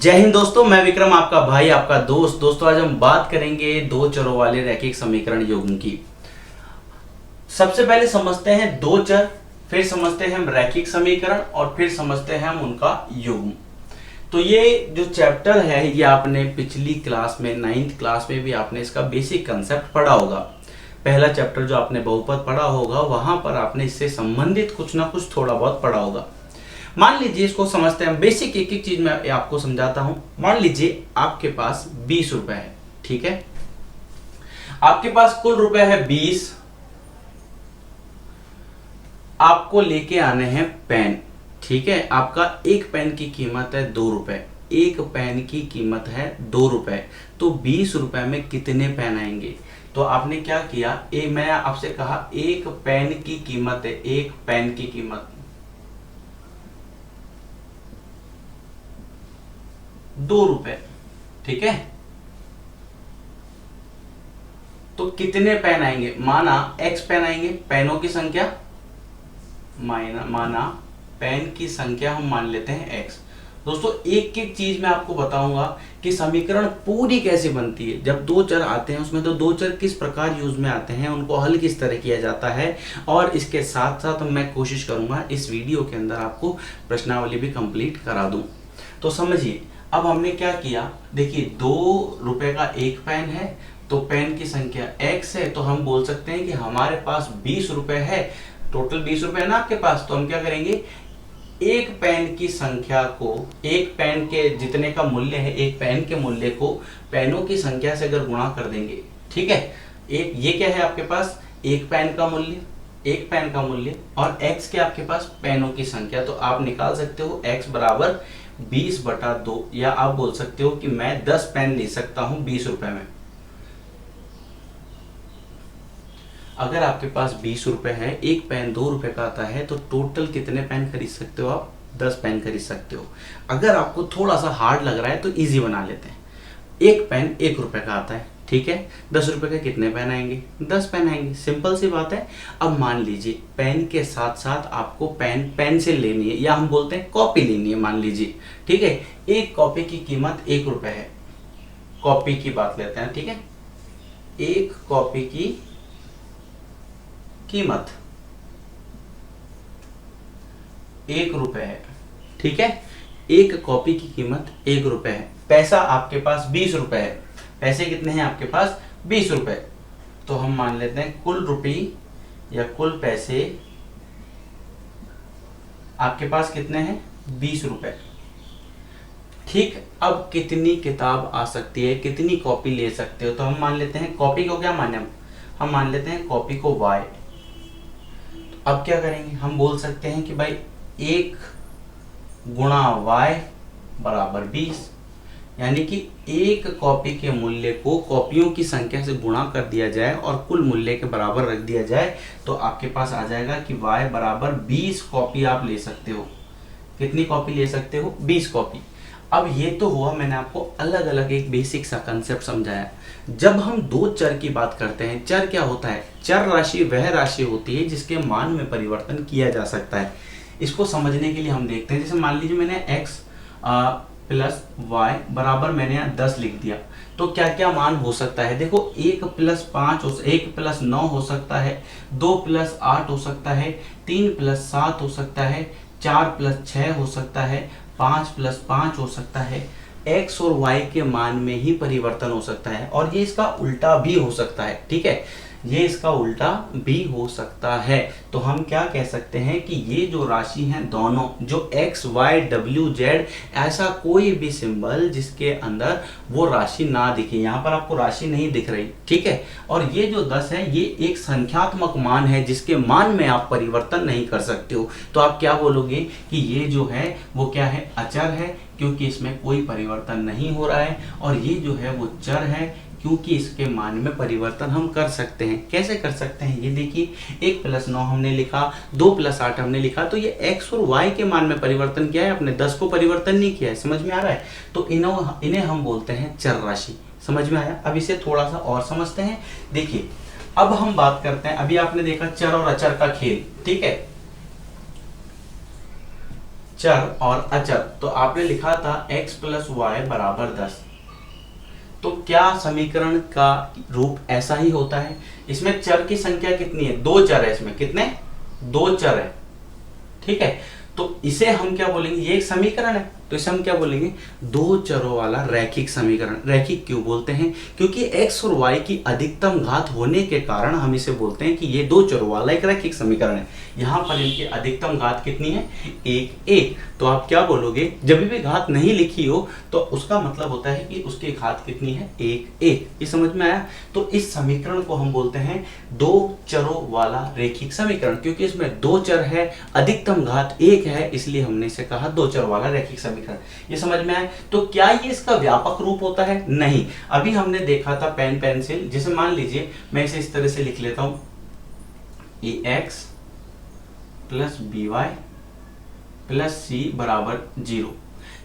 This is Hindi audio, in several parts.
जय हिंद दोस्तों, मैं विक्रम आपका भाई आपका दोस्त। दोस्तों आज हम बात करेंगे दो चरों वाले रैखिक समीकरण युग्म की। सबसे पहले समझते हैं दो चर, फिर समझते हैं हम रैखिक समीकरण और फिर समझते हैं हम उनका युग्म। तो ये जो चैप्टर है ये आपने पिछली क्लास में 9th क्लास में भी आपने इसका बेसिक कंसेप्ट पढ़ा होगा। पहला चैप्टर जो आपने बहुपद पढ़ा होगा वहां पर आपने इससे संबंधित कुछ ना कुछ थोड़ा बहुत पढ़ा होगा। मान लीजिए इसको समझते हैं, बेसिक एक एक चीज मैं आपको समझाता हूं। मान लीजिए आपके पास 20 रुपए है, ठीक है। आपके पास कुल रुपए है 20। आपको लेके आने हैं पेन, ठीक है। आपका एक पेन की कीमत है 2 रुपए, एक पेन की कीमत है 2 रुपए। तो 20 रुपए में कितने पेन आएंगे? तो आपने क्या किया, मैं आपसे कहा एक पेन की कीमत है, एक पेन की कीमत 2 रुपए, ठीक है। तो कितने पेन आएंगे? माना x पेन आएंगे, पेनों की संख्या माना पेन की संख्या हम मान लेते हैं x। दोस्तों एक एक चीज मैं आपको बताऊंगा कि समीकरण पूरी कैसे बनती है। जब दो चर आते हैं उसमें तो दो चर किस प्रकार यूज में आते हैं, उनको हल किस तरह किया जाता है, और इसके साथ साथ मैं कोशिश करूंगा इस वीडियो के अंदर आपको प्रश्नावली भी कंप्लीट करा दूं। तो समझिए अब हमने क्या किया, देखिए 2 रुपए का एक पेन है तो पेन की संख्या x है, तो हम बोल सकते हैं कि हमारे पास 20 रुपए है। टोटल 20 रुपए है ना आपके पास, तो हम क्या करेंगे, एक पेन की संख्या को, एक पेन के जितने का मूल्य है, एक पेन के मूल्य को पेनों की संख्या से अगर गुणा कर देंगे, ठीक है। एक ये क्या है आपके पास, एक पेन का मूल्य, एक पेन का मूल्य, और x के आपके पास पेनों की संख्या। तो आप निकाल सकते हो x बराबर 20/2, या आप बोल सकते हो कि मैं 10 पेन ले सकता हूं 20 रुपए में। अगर आपके पास 20 रुपए है, एक पेन 2 रुपए का आता है, तो टोटल कितने पेन खरीद सकते हो आप? 10 पेन खरीद सकते हो। अगर आपको थोड़ा सा हार्ड लग रहा है तो इजी बना लेते हैं। एक पेन 1 रुपए का आता है, ठीक है। 10 रुपए के कितने पेन आएंगे? 10 पेन आएंगे, सिंपल सी बात है। अब मान लीजिए पेन के साथ साथ आपको पेंसिल लेनी है, या हम बोलते हैं कॉपी लेनी है, मान लीजिए, ठीक है। एक कॉपी की कीमत 1 रुपए है, कॉपी की बात लेते हैं, ठीक है। एक कॉपी की कीमत 1 रुपए है, ठीक है। एक कॉपी की कीमत 1 रुपए है। पैसा आपके पास 20 रुपए है। पैसे कितने हैं आपके पास? 20 रुपए। तो हम मान लेते हैं कुल रुपये या कुल पैसे आपके पास कितने हैं? 20 रुपए, ठीक। अब कितनी किताब आ सकती है, कितनी कॉपी ले सकते हो? तो हम मान लेते हैं कॉपी को क्या माने, हम मान लेते हैं कॉपी को y। अब क्या करेंगे, हम बोल सकते हैं कि भाई 1 गुणा y बराबर 20, यानी कि एक कॉपी के मूल्य को कॉपियों की संख्या से गुणा कर दिया जाए और कुल मूल्य के बराबर रख दिया जाए, तो आपके पास आ जाएगा कि y बराबर 20 कॉपी आप ले सकते हो। कितनी कॉपी ले सकते हो? 20 कॉपी। अब ये तो हुआ, मैंने आपको अलग अलग एक बेसिक सा कंसेप्ट समझाया। जब हम दो चर की बात करते हैं, चर क्या होता है? चर राशि वह राशि होती है जिसके मान में परिवर्तन किया जा सकता है। इसको समझने के लिए हम देखते हैं, जैसे मान लीजिए मैंने x प्लस वाई बराबर मैंने यहाँ 10 लिख दिया, तो क्या क्या मान हो सकता है? देखो 1 + 5 1 + 9 हो सकता है, 2 + 8 हो सकता है, 3 + 7 हो सकता है, 4 + 6 हो सकता है, 5 + 5 हो सकता है। x और y के मान में ही परिवर्तन हो सकता है, और ये इसका उल्टा भी हो सकता है, ठीक है। ये इसका उल्टा भी हो सकता है। तो हम क्या कह सकते हैं कि ये जो राशि हैं दोनों, जो x y w z, ऐसा कोई भी सिंबल जिसके अंदर वो राशि ना दिखे, यहाँ पर आपको राशि नहीं दिख रही, ठीक है। और ये जो 10 है ये एक संख्यात्मक मान है जिसके मान में आप परिवर्तन नहीं कर सकते हो। तो आप क्या बोलोगे कि ये जो है वो क्या है? अचर है, क्योंकि इसमें कोई परिवर्तन नहीं हो रहा है। और ये जो है वो चर है, क्योंकि इसके मान में परिवर्तन हम कर सकते हैं। कैसे कर सकते हैं? ये देखिए 1 + 9 हमने लिखा, 2 + 8 हमने लिखा, तो ये x और y के मान में परिवर्तन किया है, अपने 10 को परिवर्तन नहीं किया है। समझ में आ रहा है? तो इन्हें हम बोलते हैं चर राशि। समझ में आया? अब इसे थोड़ा सा और समझते हैं। देखिए अब हम बात करते हैं, अभी आपने देखा चर और अचर का खेल, ठीक है। चर और अचर, तो आपने लिखा था x प्लस वाई बराबर 10। तो क्या समीकरण का रूप ऐसा ही होता है? इसमें चर की संख्या कितनी है? दो चर है इसमें। कितने? दो चर है। ठीक है, तो इसे हम क्या बोलेंगे? ये एक समीकरण है, तो इसे हम क्या बोलेंगे? दो चरों वाला रैखिक समीकरण। रैखिक क्यों बोलते हैं? क्योंकि x और y की अधिकतम घात होने के कारण हम इसे बोलते हैं कि ये दो चरों वाला एक रैखिक समीकरण है। यहाँ पर इनकी अधिकतम घात कितनी है? एक एक। तो आप क्या बोलोगे? जब भी घात नहीं लिखी हो तो उसका मतलब होता है कि उसकी घात कितनी है? एक एक। ये समझ में आया? तो इस समीकरण को हम बोलते हैं दो चरों वाला रैखिक समीकरण, क्योंकि इसमें दो चर है, अधिकतम घात एक है, इसलिए हमने इसे कहा दो चर वाला रैखिक समीकरण। ये समझ में आया? तो क्या ये इसका व्यापक रूप होता है? नहीं। अभी हमने देखा था पेन पेंसिल, जिसे मान लीजिए मैं इसे इस तरह से लिख लेता हूं, ax plus B Y plus C बराबर 0,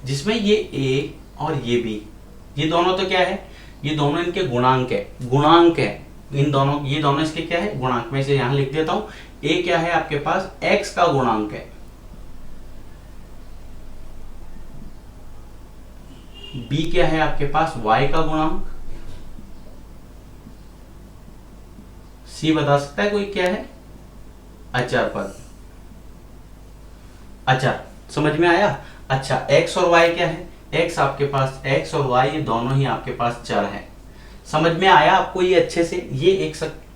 जिसमें ये a और ये b, ये दोनों तो क्या है? ये दोनों इनके गुणांक है। गुणांक है इन दोनों, ये दोनों इसके क्या है? गुणांक। मैं इसे यहां लिख देता हूं। a क्या है आपके पास? x का गुणांक है, b क्या है आपके पास? y का गुणांक, c बता सकता है कोई क्या है? अचर पद। अचर। समझ में आया? अच्छा, x और y क्या है? x आपके पास, x और y ये दोनों ही आपके पास चर हैं। समझ में आया आपको ये अच्छे से? ये एक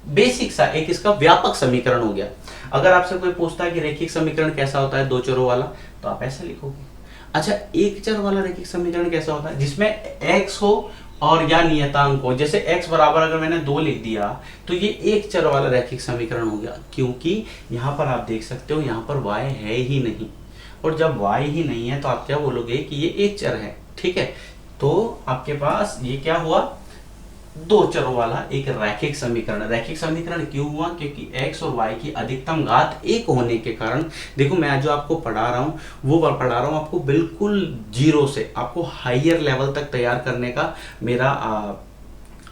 बेसिक सा एक इसका व्यापक समीकरण हो गया। अगर आपसे कोई पूछता है कि रैखिक समीकरण कैसा होता है दो चरों वाला, तो आप ऐसा लिखोगे। अच्छा, एक चर वाला रैखिक समीकरण कैसा होता है? जिसमें x हो और या नियतांक हो। जैसे x बराबर अगर मैंने 2 लिख दिया तो ये एक चर वाला रैखिक समीकरण हो गया, क्योंकि यहां पर आप देख सकते हो यहां पर y है ही नहीं, और जब y ही नहीं है तो आप क्या बोलोगे कि ये एक चर है। ठीक है, तो आपके पास ये क्या हुआ? दो चरों वाला एक रैखिक समीकरण। रैखिक समीकरण क्यों हुआ? क्योंकि x और y की अधिकतम घात एक होने के कारण। देखो, मैं जो आपको पढ़ा रहा हूं वो पढ़ा रहा हूं आपको बिल्कुल जीरो से आपको हायर लेवल तक तैयार करने का मेरा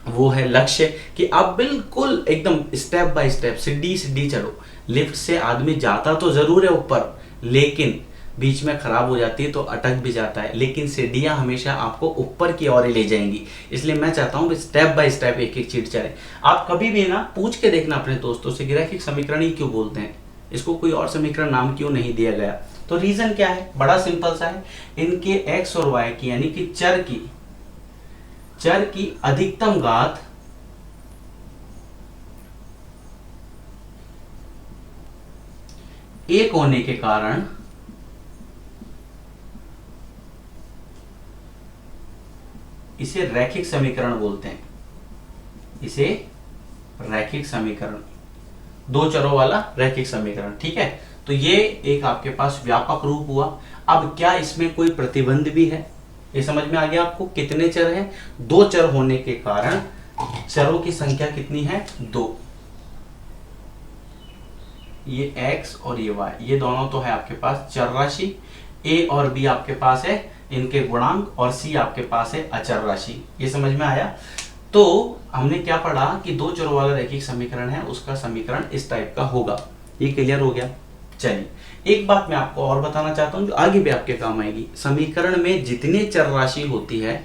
वो है लक्ष्य, कि आप बिल्कुल एकदम स्टेप बाय स्टेप सीढ़ी सीढ़ी चलो। लिफ्ट से आदमी जाता तो जरूर है ऊपर, लेकिन बीच में खराब हो जाती है तो अटक भी जाता है, लेकिन सीढ़ियां हमेशा आपको ऊपर की ओर ले जाएंगी। इसलिए मैं चाहता हूं स्टेप बाय स्टेप एक एक चीज चले। आप कभी भी ना पूछ के देखना अपने दोस्तों से, रैखिक समीकरण ही क्यों बोलते हैं, इसको कोई और समीकरण नाम क्यों नहीं दिया गया? तो रीजन क्या है? बड़ा सिंपल सा है। इनके x और y की यानी कि चर की अधिकतम घात एक होने के कारण इसे रैखिक समीकरण बोलते हैं। इसे रैखिक समीकरण, दो चरों वाला रैखिक समीकरण। ठीक है, तो ये एक आपके पास व्यापक रूप हुआ। अब क्या इसमें कोई प्रतिबंध भी है? ये समझ में आ गया आपको? कितने चर हैं? दो चर होने के कारण चरों की संख्या कितनी है? दो। ये x और ये y, ये दोनों तो है आपके पास चर राशि। a और b आपके पास है इनके गुणांक, और c आपके पास है अचर राशि। ये समझ में आया? तो हमने क्या पढ़ा कि दो चरों वाला रैखिक समीकरण है, उसका समीकरण इस टाइप का होगा। ये क्लियर हो गया? चलिए, एक बात मैं आपको और बताना चाहता हूं जो आगे भी आपके काम आएगी। समीकरण में जितने चर राशि होती है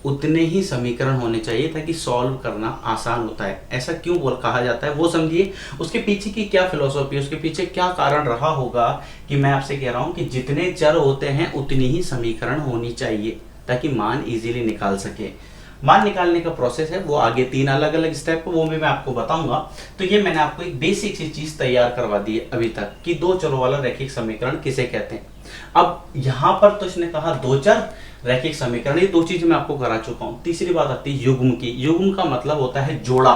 उतने ही समीकरण होने चाहिए, ताकि सॉल्व करना आसान होता है। ऐसा क्यों कहा जाता है वो समझिए, उसके पीछे की क्या फिलॉसफी है, उसके पीछे क्या कारण रहा होगा कि मैं आपसे कह रहा हूं कि जितने चर होते हैं उतनी ही समीकरण होनी चाहिए, ताकि मान इजीली निकाल सके। मान निकालने का प्रोसेस है वो आगे 3 अलग अलग स्टेप, वो भी मैं आपको बताऊंगा। तो ये मैंने आपको एक बेसिक सी चीज तैयार करवा दी है अभी तक कि दो चरों वाला रैखिक समीकरण किसे कहते हैं। अब यहां पर तो इसने कहा दो चर रैखिक समीकरण, ये दो चीज मैं आपको करा चुका हूं। तीसरी बात आती है युग्म की। युग्म का मतलब होता है जोड़ा।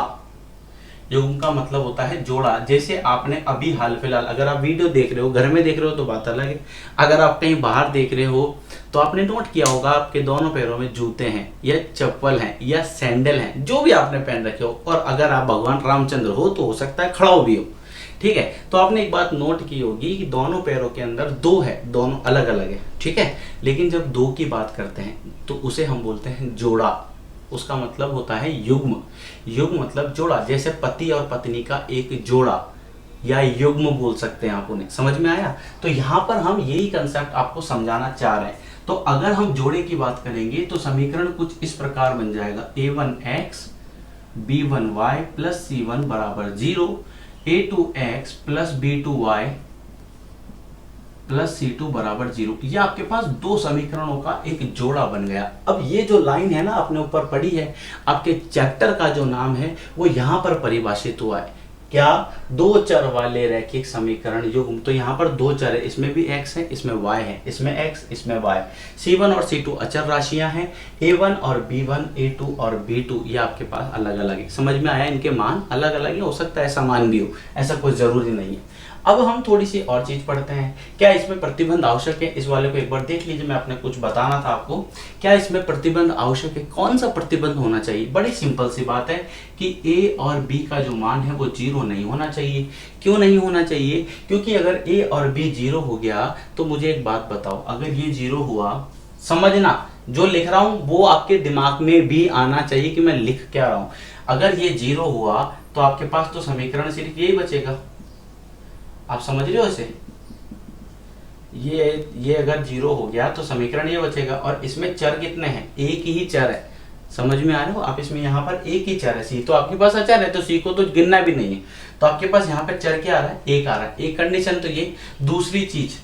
युग्म का मतलब होता है जोड़ा। जैसे आपने अभी हाल फिलहाल, अगर आप वीडियो देख रहे हो, घर में देख रहे हो तो बात अलग है, अगर आप कहीं बाहर देख रहे हो तो आपने नोट किया होगा आपके दोनों पैरों में जूते हैं या चप्पल हैं या सैंडल हैं, जो भी आपने पहन रखे हो, और अगर आप भगवान रामचंद्र हो तो हो सकता है खड़ा भी हो। ठीक है, तो आपने एक बात नोट की होगी कि दोनों पैरों के अंदर दो है, दोनों अलग अलग है। ठीक है, लेकिन जब दो की बात करते हैं तो उसे हम बोलते हैं जोड़ा। उसका मतलब होता है युग्म। युग्म मतलब जोड़ा। जैसे पति और पत्नी का एक जोड़ा, या युग्म बोल सकते हैं आप उन्हें। समझ में आया? तो यहाँ पर हम यही कंसेप्ट आपको समझाना चाह रहे हैं। तो अगर हम जोड़े की बात करेंगे तो समीकरण कुछ इस प्रकार बन जाएगा, a1x b1y प्लस c1 बराबर 0, a2x plus b2y plus c2 बराबर 0। ये आपके पास दो समीकरणों का एक जोड़ा बन गया। अब ये जो लाइन है ना अपने ऊपर पड़ी है, आपके चैप्टर का जो नाम है वो यहां पर परिभाषित हुआ है। क्या? दो चर वाले रैखिक समीकरण युग्म। तो यहाँ पर दो चर है, इसमें भी x है, इसमें y है, इसमें x, इसमें y। c1 और c2 अचर राशियां हैं, a1 और b1, a2 और b2 ये आपके पास अलग अलग है। समझ में आया? इनके मान अलग अलग है, हो सकता है समान भी हो, ऐसा कोई जरूरी नहीं है। अब हम थोड़ी सी और चीज पढ़ते हैं। क्या इसमें प्रतिबंध आवश्यक है? इस वाले को एक बार देख लीजिए, मैं आपने कुछ बताना था आपको। क्या इसमें प्रतिबंध आवश्यक है? कौन सा प्रतिबंध होना चाहिए? बड़ी सिंपल सी बात है कि a और b का जो मान है वो 0 नहीं होना चाहिए। क्यों नहीं होना चाहिए? क्योंकि अगर a और b 0 हो गया तो मुझे एक बात बताओ, अगर ये 0 हुआ, समझना जो लिख रहा हूं वो आपके दिमाग में भी आना चाहिए कि मैं लिख क्या रहा हूं। अगर ये 0 हुआ तो आपके पास तो समीकरण सिर्फ यही बचेगा। आप समझ रहे हो? इसे ये अगर 0 हो गया तो समीकरण ये बचेगा, और इसमें चर कितने हैं? एक ही चर है। समझ में आ रहे हो? आप इसमें यहाँ पर एक ही चर है, सी तो आपके पास अचर है, तो सी को तो गिनना भी नहीं है। तो आपके पास यहाँ पर चर क्या आ रहा है? एक आ रहा है। एक कंडीशन तो ये। दूसरी चीज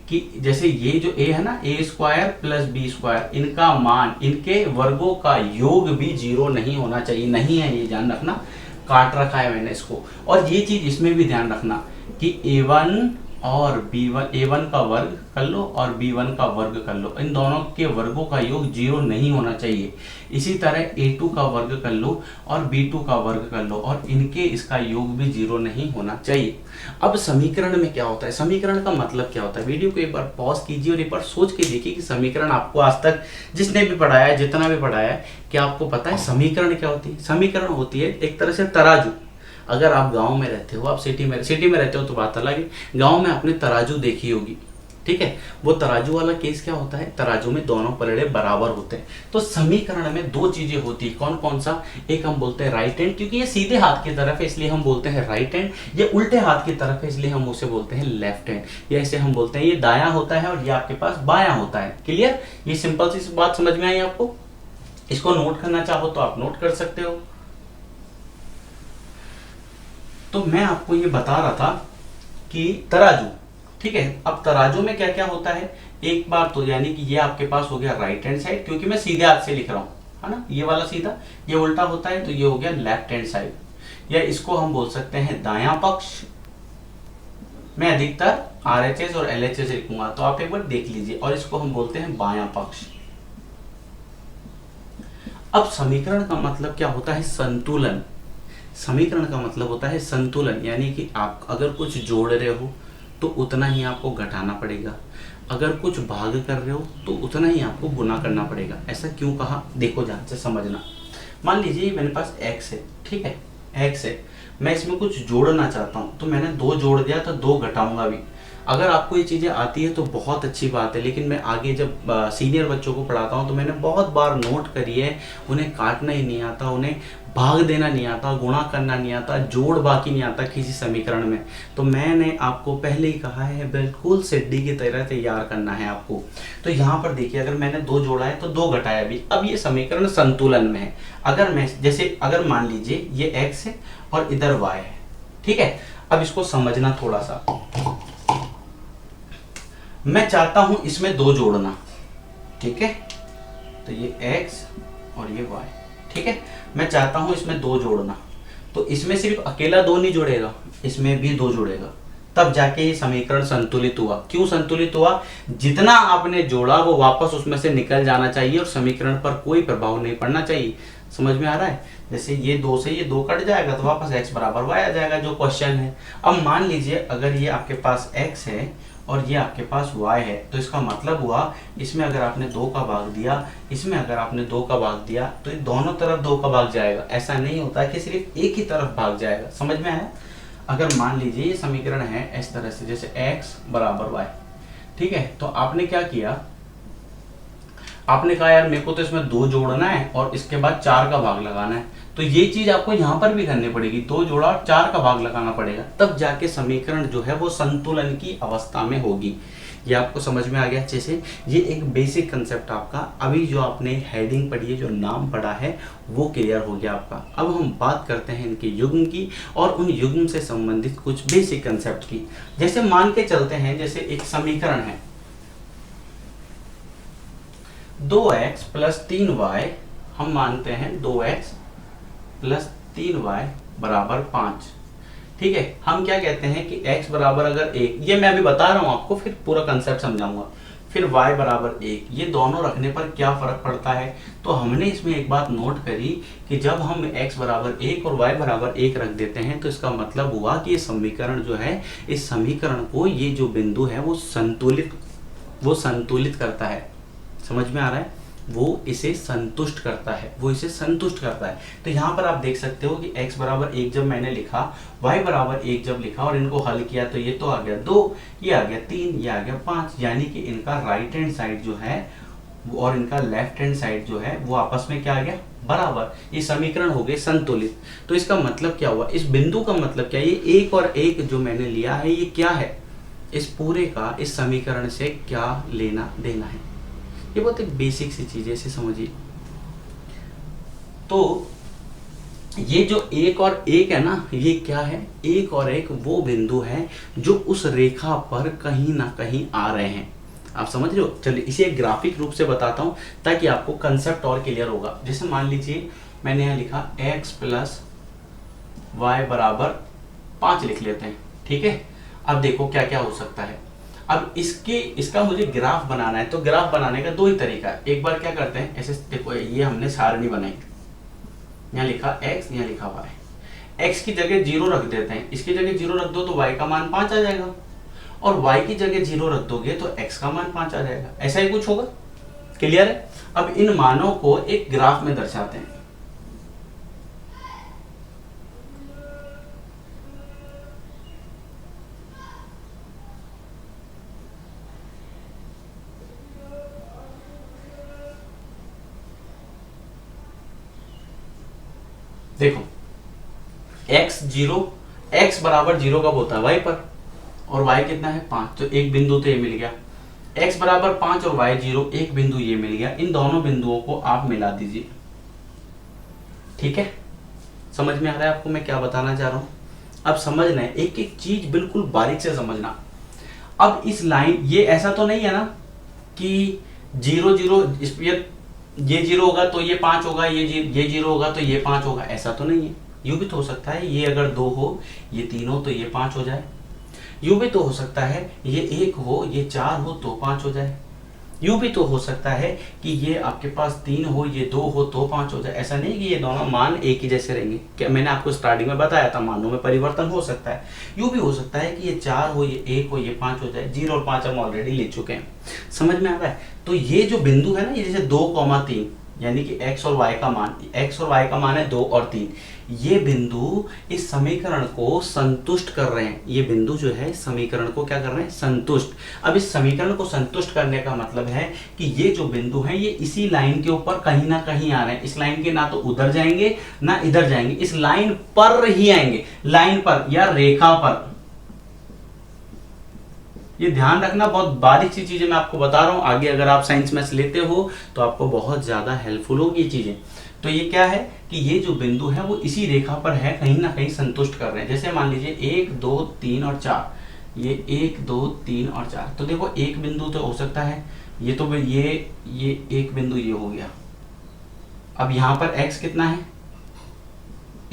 कि जैसे ये जो a है ना, a square plus b square, इनका मान, इनके वर्गों का योग भी 0 नहीं होना चाहिए। नहीं है, ये ध्यान रखना, काट रखा है मैंने इसको। और ये चीज इसमें भी ध्यान रखना कि a1 और b1, a1 का वर्ग कर लो और b1 का वर्ग कर लो, इन दोनों के वर्गों का योग 0 नहीं होना चाहिए। इसी तरह a2 का वर्ग कर लो और b2 का वर्ग कर लो, और इनके इसका योग भी 0 नहीं होना चाहिए। अब समीकरण में क्या होता है? समीकरण का मतलब क्या होता है? वीडियो को एक बार पॉज कीजिए और एक बार सोच के देखिए कि समीकरण आपको आज तक जिसने भी पढ़ाया है, जितना भी पढ़ाया है, क्या आपको पता है समीकरण क्या होती है? समीकरण होती है एक तरह से तराजू। अगर आप गांव में रहते हो, आप सिटी में रहते हो तो बात अलग है। गांव में आपने तराजू देखी होगी, ठीक है? वो तराजू वाला केस क्या होता है? तराजू में दोनों पलड़े बराबर होते हैं। तो समीकरण में दो चीजें होती है। कौन कौन सा? एक हम बोलते हैं राइट हैंड, क्योंकि ये सीधे हाथ की तरफ है इसलिए हम बोलते हैं राइट हैंड। ये उल्टे हाथ की तरफ है इसलिए हम उसे बोलते हैं लेफ्ट हैंड। या इसे हम बोलते हैं ये दायां होता है और ये आपके पास बायां होता है। क्लियर? ये सिंपल सी बात समझ में आई आपको? इसको नोट करना चाहो तो आप नोट कर सकते हो। तो मैं आपको ये बता रहा था कि तराजू, ठीक है? अब तराजू में क्या क्या होता है? एक बार तो यानी कि ये आपके पास हो गया राइट हैंड साइड, क्योंकि मैं सीधे हाथ से लिख रहा हूं, है ना? ये वाला सीधा, ये उल्टा होता है तो ये हो गया लेफ्ट हैंड साइड, या इसको हम बोल सकते हैं दायां पक्ष। मैं अधिकतर RHS और LHS लिखूंगा तो आप एक बार देख लीजिए। और इसको हम बोलते हैं बायां पक्ष। अब समीकरण का मतलब क्या होता है? संतुलन। समीकरण का मतलब होता है संतुलन, यानी कि आप अगर कुछ जोड़ रहे हो तो उतना ही आपको घटाना पड़ेगा, अगर कुछ भाग कर रहे हो तो उतना ही आपको गुना करना पड़ेगा। ऐसा क्यों कहा? देखो ध्यान से समझना। मान लीजिए मेरे पास x है, ठीक है? x है, मैं इसमें कुछ जोड़ना चाहता हूं तो मैंने 2 जोड़ दिया तो 2 घटाऊंगा भी। अगर आपको ये चीज़ें आती है तो बहुत अच्छी बात है, लेकिन मैं आगे जब सीनियर बच्चों को पढ़ाता हूँ तो मैंने बहुत बार नोट करी है, उन्हें काटना ही नहीं आता, उन्हें भाग देना नहीं आता, गुणा करना नहीं आता, जोड़ बाकी नहीं आता किसी समीकरण में। तो मैंने आपको पहले ही कहा है बिल्कुल सिड्डी की तरह तैयार करना है आपको। तो यहाँ पर देखिए, अगर मैंने 2 जोड़ा है तो 2 घटाया भी, अब ये समीकरण संतुलन में है। अगर मैं जैसे अगर मान लीजिए ये x है और इधर y है, ठीक है? अब इसको समझना थोड़ा सा। मैं चाहता हूं इसमें 2 जोड़ना, ठीक है? तो ये x और ये y, ठीक है? मैं चाहता हूं इसमें 2 जोड़ना, तो इसमें सिर्फ अकेला 2 नहीं जुड़ेगा, इसमें भी 2 जुड़ेगा, तब जाके ये समीकरण संतुलित हुआ। क्यों संतुलित हुआ? जितना आपने जोड़ा वो वापस उसमें से निकल जाना चाहिए और समीकरण पर कोई प्रभाव नहीं पड़ना चाहिए। समझ में आ रहा है? जैसे ये 2 से ये 2 कट जाएगा तो वापस x बराबर y आ जाएगा, जो क्वेश्चन है। अब मान लीजिए अगर ये आपके पास x है और ये आपके पास y है, तो इसका मतलब हुआ इसमें अगर आपने 2 का भाग दिया, इसमें अगर आपने 2 का भाग दिया, तो ये दोनों तरफ 2 का भाग जाएगा। ऐसा नहीं होता कि सिर्फ एक ही तरफ भाग जाएगा। समझ में आया? अगर मान लीजिए ये समीकरण है इस तरह से, जैसे x बराबर y, ठीक है? तो आपने क्या किया, आपने कहा यार मेरे को तो इसमें 2 जोड़ना है और इसके बाद 4 का भाग लगाना है, तो ये चीज आपको यहाँ पर भी करनी पड़ेगी, 2 जोड़ा और 4 का भाग लगाना पड़ेगा, तब जाके समीकरण जो है वो संतुलन की अवस्था में होगी। ये आपको समझ में आ गया अच्छे से। ये एक बेसिक कंसेप्ट आपका अभी जो आपने हेडिंग पढ़ी है, जो नाम पढ़ा है, वो क्लियर हो गया आपका। अब हम बात करते हैं इनके युग्म की और उन युग्म से संबंधित कुछ बेसिक कंसेप्ट की। जैसे मान के चलते हैं, जैसे एक समीकरण है 2x + 3y, हम मानते हैं 2x + 3y = 5। ठीक है, हम क्या कहते हैं कि x बराबर अगर 1, ये मैं अभी बता रहा हूं आपको, फिर पूरा कंसेप्ट समझाऊंगा। फिर y बराबर 1, ये दोनों रखने पर क्या फर्क पड़ता है, तो हमने इसमें एक बात नोट करी कि जब हम x बराबर 1 और y बराबर 1 रख देते हैं तो इसका मतलब हुआ कि ये समीकरण जो है, इस समीकरण को ये जो बिंदु है वो संतुलित करता है। समझ में आ रहा है, वो इसे संतुष्ट करता है, वो इसे संतुष्ट करता है। तो यहाँ पर आप देख सकते हो कि x बराबर 1 जब मैंने लिखा, y बराबर 1 जब लिखा और इनको हल किया तो ये तो आ गया 2, ये आ गया 3, ये आ गया 5, यानी कि इनका राइट हैंड साइड जो है और इनका लेफ्ट हैंड साइड जो है वो आपस में क्या आ गया, बराबर। ये समीकरण हो गए संतुलित। तो इसका मतलब क्या हुआ, इस बिंदु का मतलब क्या, ये 1 और 1 जो मैंने लिया है ये क्या है, इस पूरे का इस समीकरण से क्या लेना देना है। ये बहुत एक बेसिक सी चीज है, इसे समझिए। तो ये जो 1 और 1 है ना, ये क्या है, 1 और 1 वो बिंदु है जो उस रेखा पर कहीं ना कहीं आ रहे हैं। आप समझ रहे हो। चलिए इसे एक ग्राफिक रूप से बताता हूं ताकि आपको कंसेप्ट और क्लियर होगा। जैसे मान लीजिए मैंने यहाँ लिखा x + y = 5 लिख लेते हैं। ठीक है, अब देखो क्या क्या हो सकता है। अब इसका मुझे ग्राफ बनाना है, तो ग्राफ बनाने का 2 ही तरीका है। एक बार क्या करते हैं, ऐसे देखो, ये हमने सारणी बनाई, यहाँ लिखा x, यहाँ लिखा y। x की जगह 0 रख देते हैं, इसकी जगह 0 रख दो तो y का मान 5 आ जाएगा, और y की जगह 0 रख दोगे तो x का मान 5 आ जाएगा। ऐसा ही कुछ होगा। क्लियर है। अब इन मानों को एक ग्राफ में दर्शाते हैं। देखो x बराबर 0 कब होता है, y पर, और y कितना है 5, तो एक बिंदु तो ये मिल गया। x बराबर 5 और y 0, एक बिंदु ये मिल गया। इन दोनों बिंदुओं को आप मिला दीजिए। ठीक है, समझ में आ रहा है आपको मैं क्या बताना चाह रहा हूं। अब समझना है, एक एक चीज बिल्कुल बारीक से समझना। अब इस लाइन, ये ऐसा तो नहीं है ना कि 0 0 ये 0 होगा तो ये 5 होगा, ये 0 होगा तो ये 5 होगा, ऐसा तो नहीं है। यूं भी तो हो सकता है, ये अगर 2 हो, ये 3 हो तो ये 5 हो जाए। यूं भी तो हो सकता है ये 1 हो, ये 4 हो तो 5 हो जाए। यूं भी तो हो सकता है कि ये आपके पास 3 हो, ये 2 हो तो 5 हो जाए। ऐसा नहीं कि ये दोनों मान एक ही जैसे रहेंगे। क्या मैंने आपको स्टार्टिंग में बताया था, मानों में परिवर्तन हो सकता है। यूं भी हो सकता है कि ये 4 हो, ये 1 हो, ये 5 हो जाए। 0 और 5 हम ऑलरेडी ले चुके हैं। समझ में आ रहा है। तो ये जो बिंदु है ना, ये जैसे 2,3, यानी कि x और y का मान है 2 और 3। ये बिंदु इस समीकरण को संतुष्ट कर रहे हैं। ये बिंदु जो है समीकरण को क्या कर रहे हैं, संतुष्ट। अब इस समीकरण को संतुष्ट करने का मतलब है कि ये जो बिंदु है ये इसी लाइन के ऊपर कहीं ना कहीं आ रहे हैं। इस लाइन के ना तो उधर जाएंगे ना इधर जाएंगे, इस लाइन पर ही आएंगे, लाइन पर या रेखा पर। ये ध्यान रखना, बहुत बारीक सी चीजें मैं आपको बता रहा हूं। आगे अगर आप साइंस मैथ्स लेते हो तो आपको बहुत ज्यादा हेल्पफुल होगी ये चीजें। तो ये क्या है कि ये जो बिंदु है वो इसी रेखा पर है, कहीं ना कहीं संतुष्ट कर रहे हैं। जैसे मान लीजिए 1 2 3 और 4, ये 1 2 3 और 4। तो देखो एक बिंदु तो हो सकता है, ये तो ये एक बिंदु ये हो गया। अब यहाँ पर x कितना है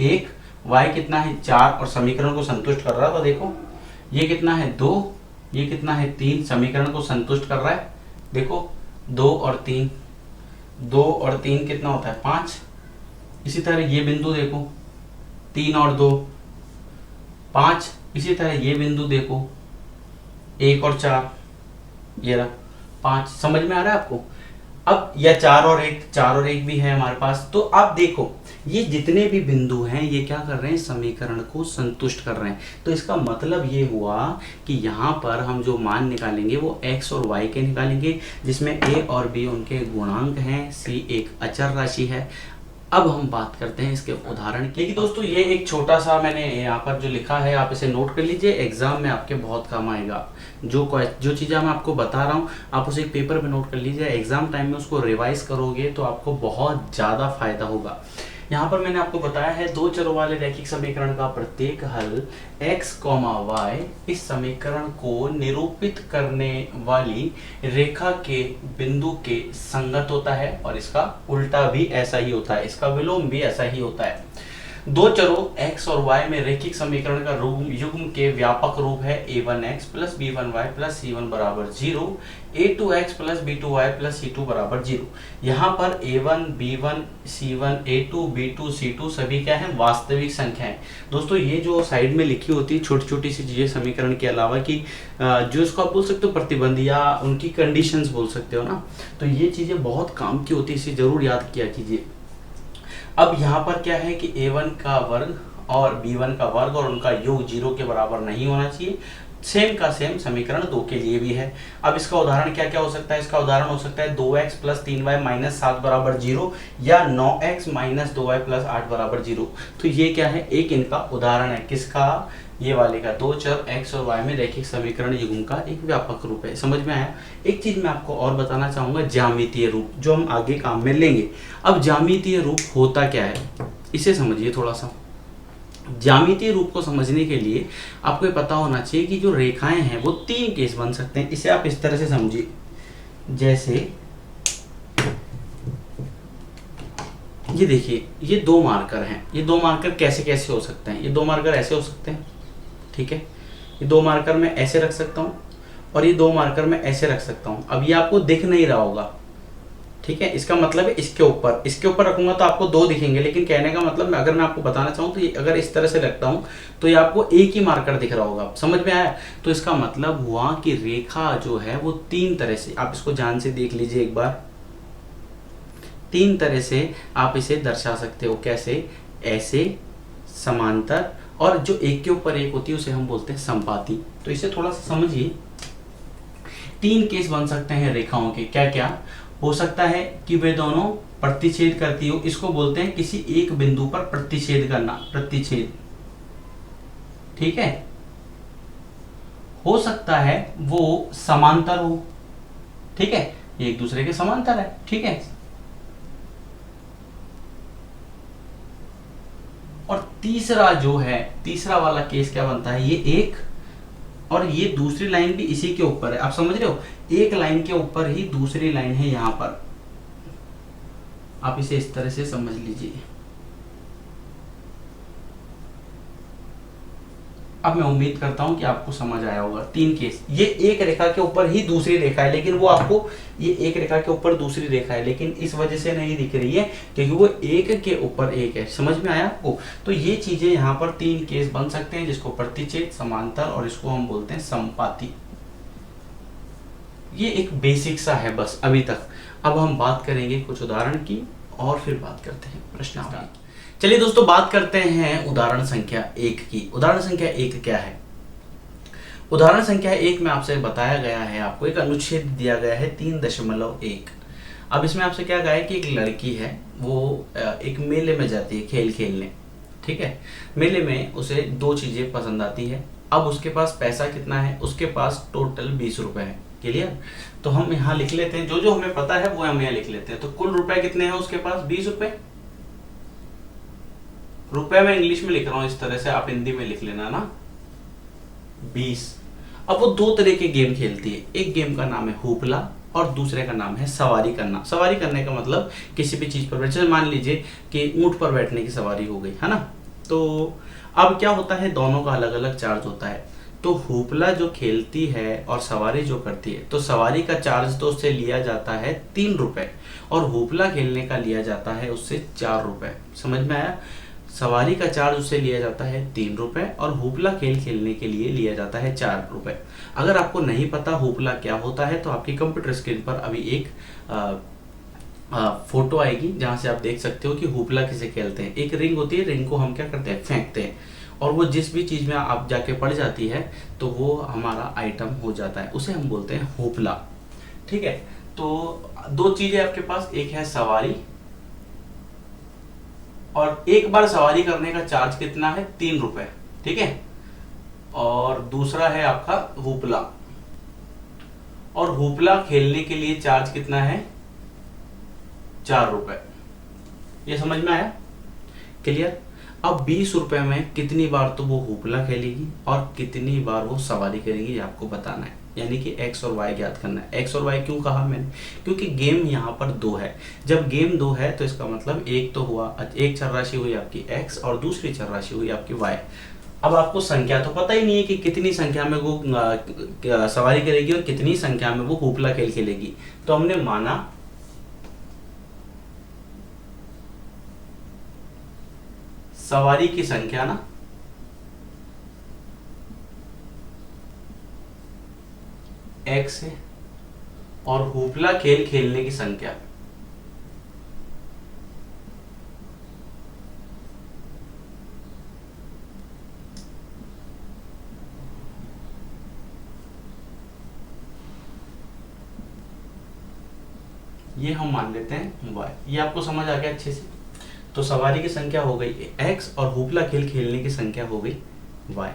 1, y कितना है 4 और समीकरण को संतुष्ट कर रहा है। तो देखो ये कितना है 2, ये कितना है 3, समीकरण को संतुष्ट कर रहा है। देखो 2 और 3, 2 और 3 कितना होता है 5। इसी तरह ये बिंदु देखो 3 और 2 5। इसी तरह ये बिंदु देखो 1 और 4, ये रहा 5। समझ में आ रहा है आपको। अब या 4 और 1 भी है हमारे पास। तो आप देखो ये जितने भी बिंदु हैं ये क्या कर रहे हैं, समीकरण को संतुष्ट कर रहे हैं। तो इसका मतलब ये हुआ कि यहाँ पर हम जो मान निकालेंगे वो x और y के निकालेंगे, जिसमें a और b उनके गुणांक हैं, c एक अचर राशि है। अब हम बात करते हैं इसके उदाहरण की। देखिए दोस्तों, ये एक छोटा सा मैंने यहाँ पर जो लिखा है आप इसे नोट कर लीजिए, एग्जाम में आपके बहुत काम आएगा। जो चीज़ें मैं आपको बता रहा हूँ आप उसे एक पेपर पे नोट कर लीजिए, एग्जाम टाइम में उसको रिवाइज करोगे तो आपको बहुत ज़्यादा फायदा होगा। यहाँ पर मैंने आपको बताया है दो चरों वाले रैखिक समीकरण का प्रत्येक हल x, y इस समीकरण को निरूपित करने वाली रेखा के बिंदु के संगत होता है, और इसका उल्टा भी ऐसा ही होता है, इसका विलोम भी ऐसा ही होता है। दो चरों x और y में रैखिक समीकरण का युग्म के व्यापक रूप है a1x plus b1y plus c1 बराबर 0, a2x plus b2y plus c2 बराबर 0। यहाँ पर a1, b1, c1, a2, b2, c2 सभी क्या है, वास्तविक संख्याएं। दोस्तों ये जो साइड में लिखी होती है छोटी छोटी सी चीजें समीकरण के अलावा की, जो इसको आप बोल सकते हो प्रतिबंध या उनकी कंडीशंस बोल सकते हो ना, तो ये चीजें बहुत काम की होती है, इसे जरूर याद किया कीजिए। अब यहाँ पर क्या है कि a1 का वर्ग और b1 का वर्ग और उनका योग 0 के बराबर नहीं होना चाहिए। सेम का सेम समीकरण 2 के लिए भी है। अब इसका उदाहरण क्या क्या हो सकता है, इसका उदाहरण हो सकता है 2x प्लस 3y माइनस 7 बराबर 0 या 9x माइनस 2y प्लस 8 बराबर 0। तो ये क्या है, एक इनका उदाहरण है, किसका, ये वाले का, दो चर x और y में रैखिक समीकरण युग्म का एक व्यापक रूप है। समझ में आया। एक चीज मैं आपको और बताना चाहूंगा, ज्यामितीय रूप, जो हम आगे काम में लेंगे। अब ज्यामितीय रूप होता क्या है इसे समझिए थोड़ा सा। ज्यामितीय रूप को समझने के लिए आपको ये पता होना चाहिए कि जो रेखाएं हैं वो तीन केस बन सकते हैं। इसे आप इस तरह से समझिए, जैसे ये देखिए, ये दो मार्कर हैं। ये दो मार्कर कैसे कैसे हो सकते हैं, ये दो मार्कर ऐसे हो सकते हैं, ठीक है। ये दो मार्कर मैं ऐसे रख सकता हूँ और ये दो मार्कर मैं ऐसे रख सकता हूँ। अब ये आपको दिख नहीं रहा होगा, ठीक है। इसका मतलब है इसके ऊपर रखूंगा तो आपको दो दिखेंगे, लेकिन कहने का मतलब अगर मैं आपको बताना चाहूँ तो ये अगर इस तरह से रखता हूँ तो ये आपको एक ही मार्कर दिख रहा होगा। समझ में आया। तो इसका मतलब हुआ कि रेखा जो है वो तीन तरह से, आप इसको ध्यान से देख लीजिए एक बार, तीन तरह से आप इसे दर्शा सकते हो। कैसे, ऐसे, समांतर, और जो एक के ऊपर एक होती है उसे हम बोलते हैं संपाती। तो इसे थोड़ा सा समझिए। तीन केस बन सकते हैं रेखाओं के, क्या क्या हो सकता है कि वे दोनों प्रतिच्छेद करती हो, इसको बोलते हैं किसी एक बिंदु पर प्रतिच्छेद करना, प्रतिच्छेद, ठीक है। हो सकता है वो समांतर हो, ठीक है, ये एक दूसरे के समांतर है, ठीक है। और तीसरा जो है, तीसरा वाला केस क्या बनता है, ये एक और ये दूसरी लाइन भी इसी के ऊपर है। आप समझ रहे हो, एक लाइन के ऊपर ही दूसरी लाइन है यहां पर। आप इसे इस तरह से समझ लीजिए। अब मैं उम्मीद करता हूं कि आपको समझ आया होगा। तीन केस, ये एक रेखा के ऊपर ही दूसरी रेखा है, लेकिन वो आपको, ये एक रेखा के ऊपर दूसरी रेखा है लेकिन इस वजह से नहीं दिख रही है क्योंकि वो एक के ऊपर एक है। समझ में आया आपको। तो ये चीजें यहाँ पर तीन केस बन सकते हैं, जिसको प्रतिच्छेद, समांतर और इसको हम बोलते हैं संपाती। ये एक बेसिक सा है बस अभी तक। अब हम बात करेंगे कुछ उदाहरण की और फिर बात करते हैं प्रश्नावली। चलिए दोस्तों, बात करते हैं उदाहरण संख्या 1 की। उदाहरण संख्या 1 क्या है। उदाहरण संख्या 1 में आपसे बताया गया है, आपको एक अनुच्छेद दिया गया है 3.1। अब इसमें आपसे क्या कहा है कि एक लड़की है, वो एक मेले में जाती है खेल खेलने, ठीक है। मेले में उसे दो चीजें पसंद आती है। अब उसके पास पैसा कितना है, उसके पास टोटल 20 रुपए है। क्लियर। तो हम यहाँ लिख लेते हैं, जो जो हमें पता है वो हम यहाँ लिख लेते हैं। तो कुल रुपए कितने हैं उसके पास, 20 रुपए। रुपए मैं इंग्लिश में लिख रहा हूं इस तरह से, आप हिंदी में लिख लेना ना, 20। अब वो दो तरह के गेम खेलती है। एक गेम का नाम है हुपला और दूसरे का नाम है सवारी करना। सवारी करने का मतलब किसी भी चीज पर बैठ, जैसे मान लीजिए कि ऊंट पर बैठने की सवारी हो गई, है ना। तो अब क्या होता है, दोनों का अलग अलग चार्ज होता है। तो हुपला जो खेलती है और सवारी जो करती है, तो सवारी का चार्ज तो उससे लिया जाता है 3 रुपए और हुपला खेलने का लिया जाता है उससे 4 रुपए। समझ में आया। सवारी का चार्ज उससे लिया जाता है 3 रुपए और हुपला खेल खेलने के लिए लिया जाता है 4 रुपए। अगर आपको नहीं पता हुपला क्या होता है तो आपकी कंप्यूटर स्क्रीन पर अभी एक फोटो आएगी जहां से आप देख सकते हो कि हुपला किसे खेलते हैं। एक रिंग होती है, रिंग को हम क्या करते हैं, फेंकते हैं, और वो जिस भी चीज में आप जाके पड़ जाती है तो वो हमारा आइटम हो जाता है, उसे हम बोलते हैं हुपला। ठीक है, तो दो चीजें आपके पास, एक है सवारी, और एक बार सवारी करने का चार्ज कितना है, 3 रुपए। ठीक है, और दूसरा है आपका हुपला, और हुपला खेलने के लिए चार्ज कितना है, 4 रुपए। ये समझ में आया, क्लियर। अब 20 रुपए में कितनी बार तो वो हुपला खेलेगी और कितनी बार वो सवारी करेगी, ये आपको बताना है, यानी कि एक्स और वाई ज्ञात करना है। एक्स और वाई क्यों कहा मैंने, क्योंकि गेम यहाँ पर 2 है। जब गेम 2 है तो इसका मतलब एक तो हुआ, एक चर राशि हुई आपकी एक्स और दूसरी चर राशि हुई आपकी वाई। अब आपको संख्या तो पता ही नहीं है कि कितनी संख्या में वो सवारी करेगी और कितनी संख्या में वो हुपला खेल खेलेगी, तो हमने माना सवारी की संख्या ना एक्स है और हुपला खेल खेलने की संख्या ये हम मान लेते हैं वाई। ये आपको समझ आ गया अच्छे से। तो सवारी की संख्या हो गई एक्स और हुपला खेल खेलने की संख्या हो गई वाई।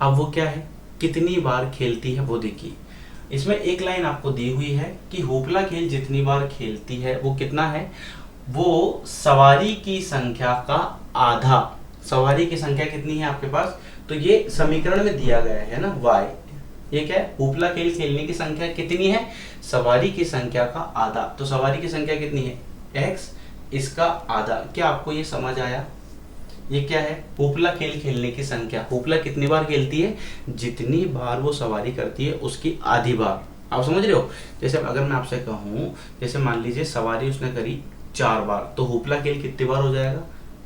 अब वो क्या है, कितनी बार खेलती है वो देखिए। इसमें एक लाइन आपको दी हुई है कि हुपला खेल जितनी बार खेलती है वो कितना है, वो सवारी की संख्या का आधा। सवारी की संख्या कितनी है आपके पास, तो ये समीकरण में दिया गया है ना वाई। ये क्या है, हुपला खेल खेलने की संख्या कितनी है, सवारी की संख्या का आधा। तो सवारी की संख्या कितनी है एक्स, इसका आधा। क्या आपको ये समझ आया, ये क्या है, हुपला खेल खेलने की संख्या। हुपला कितनी बार खेलती है, जितनी बार वो सवारी करती है उसकी आधी बार। आप समझ रहे हो। जैसे अगर मैं आपसे कहूं, जैसे मान लीजिए सवारी उसने करी 4 बार, तो हुपला खेल कितनी बार हो जाएगा,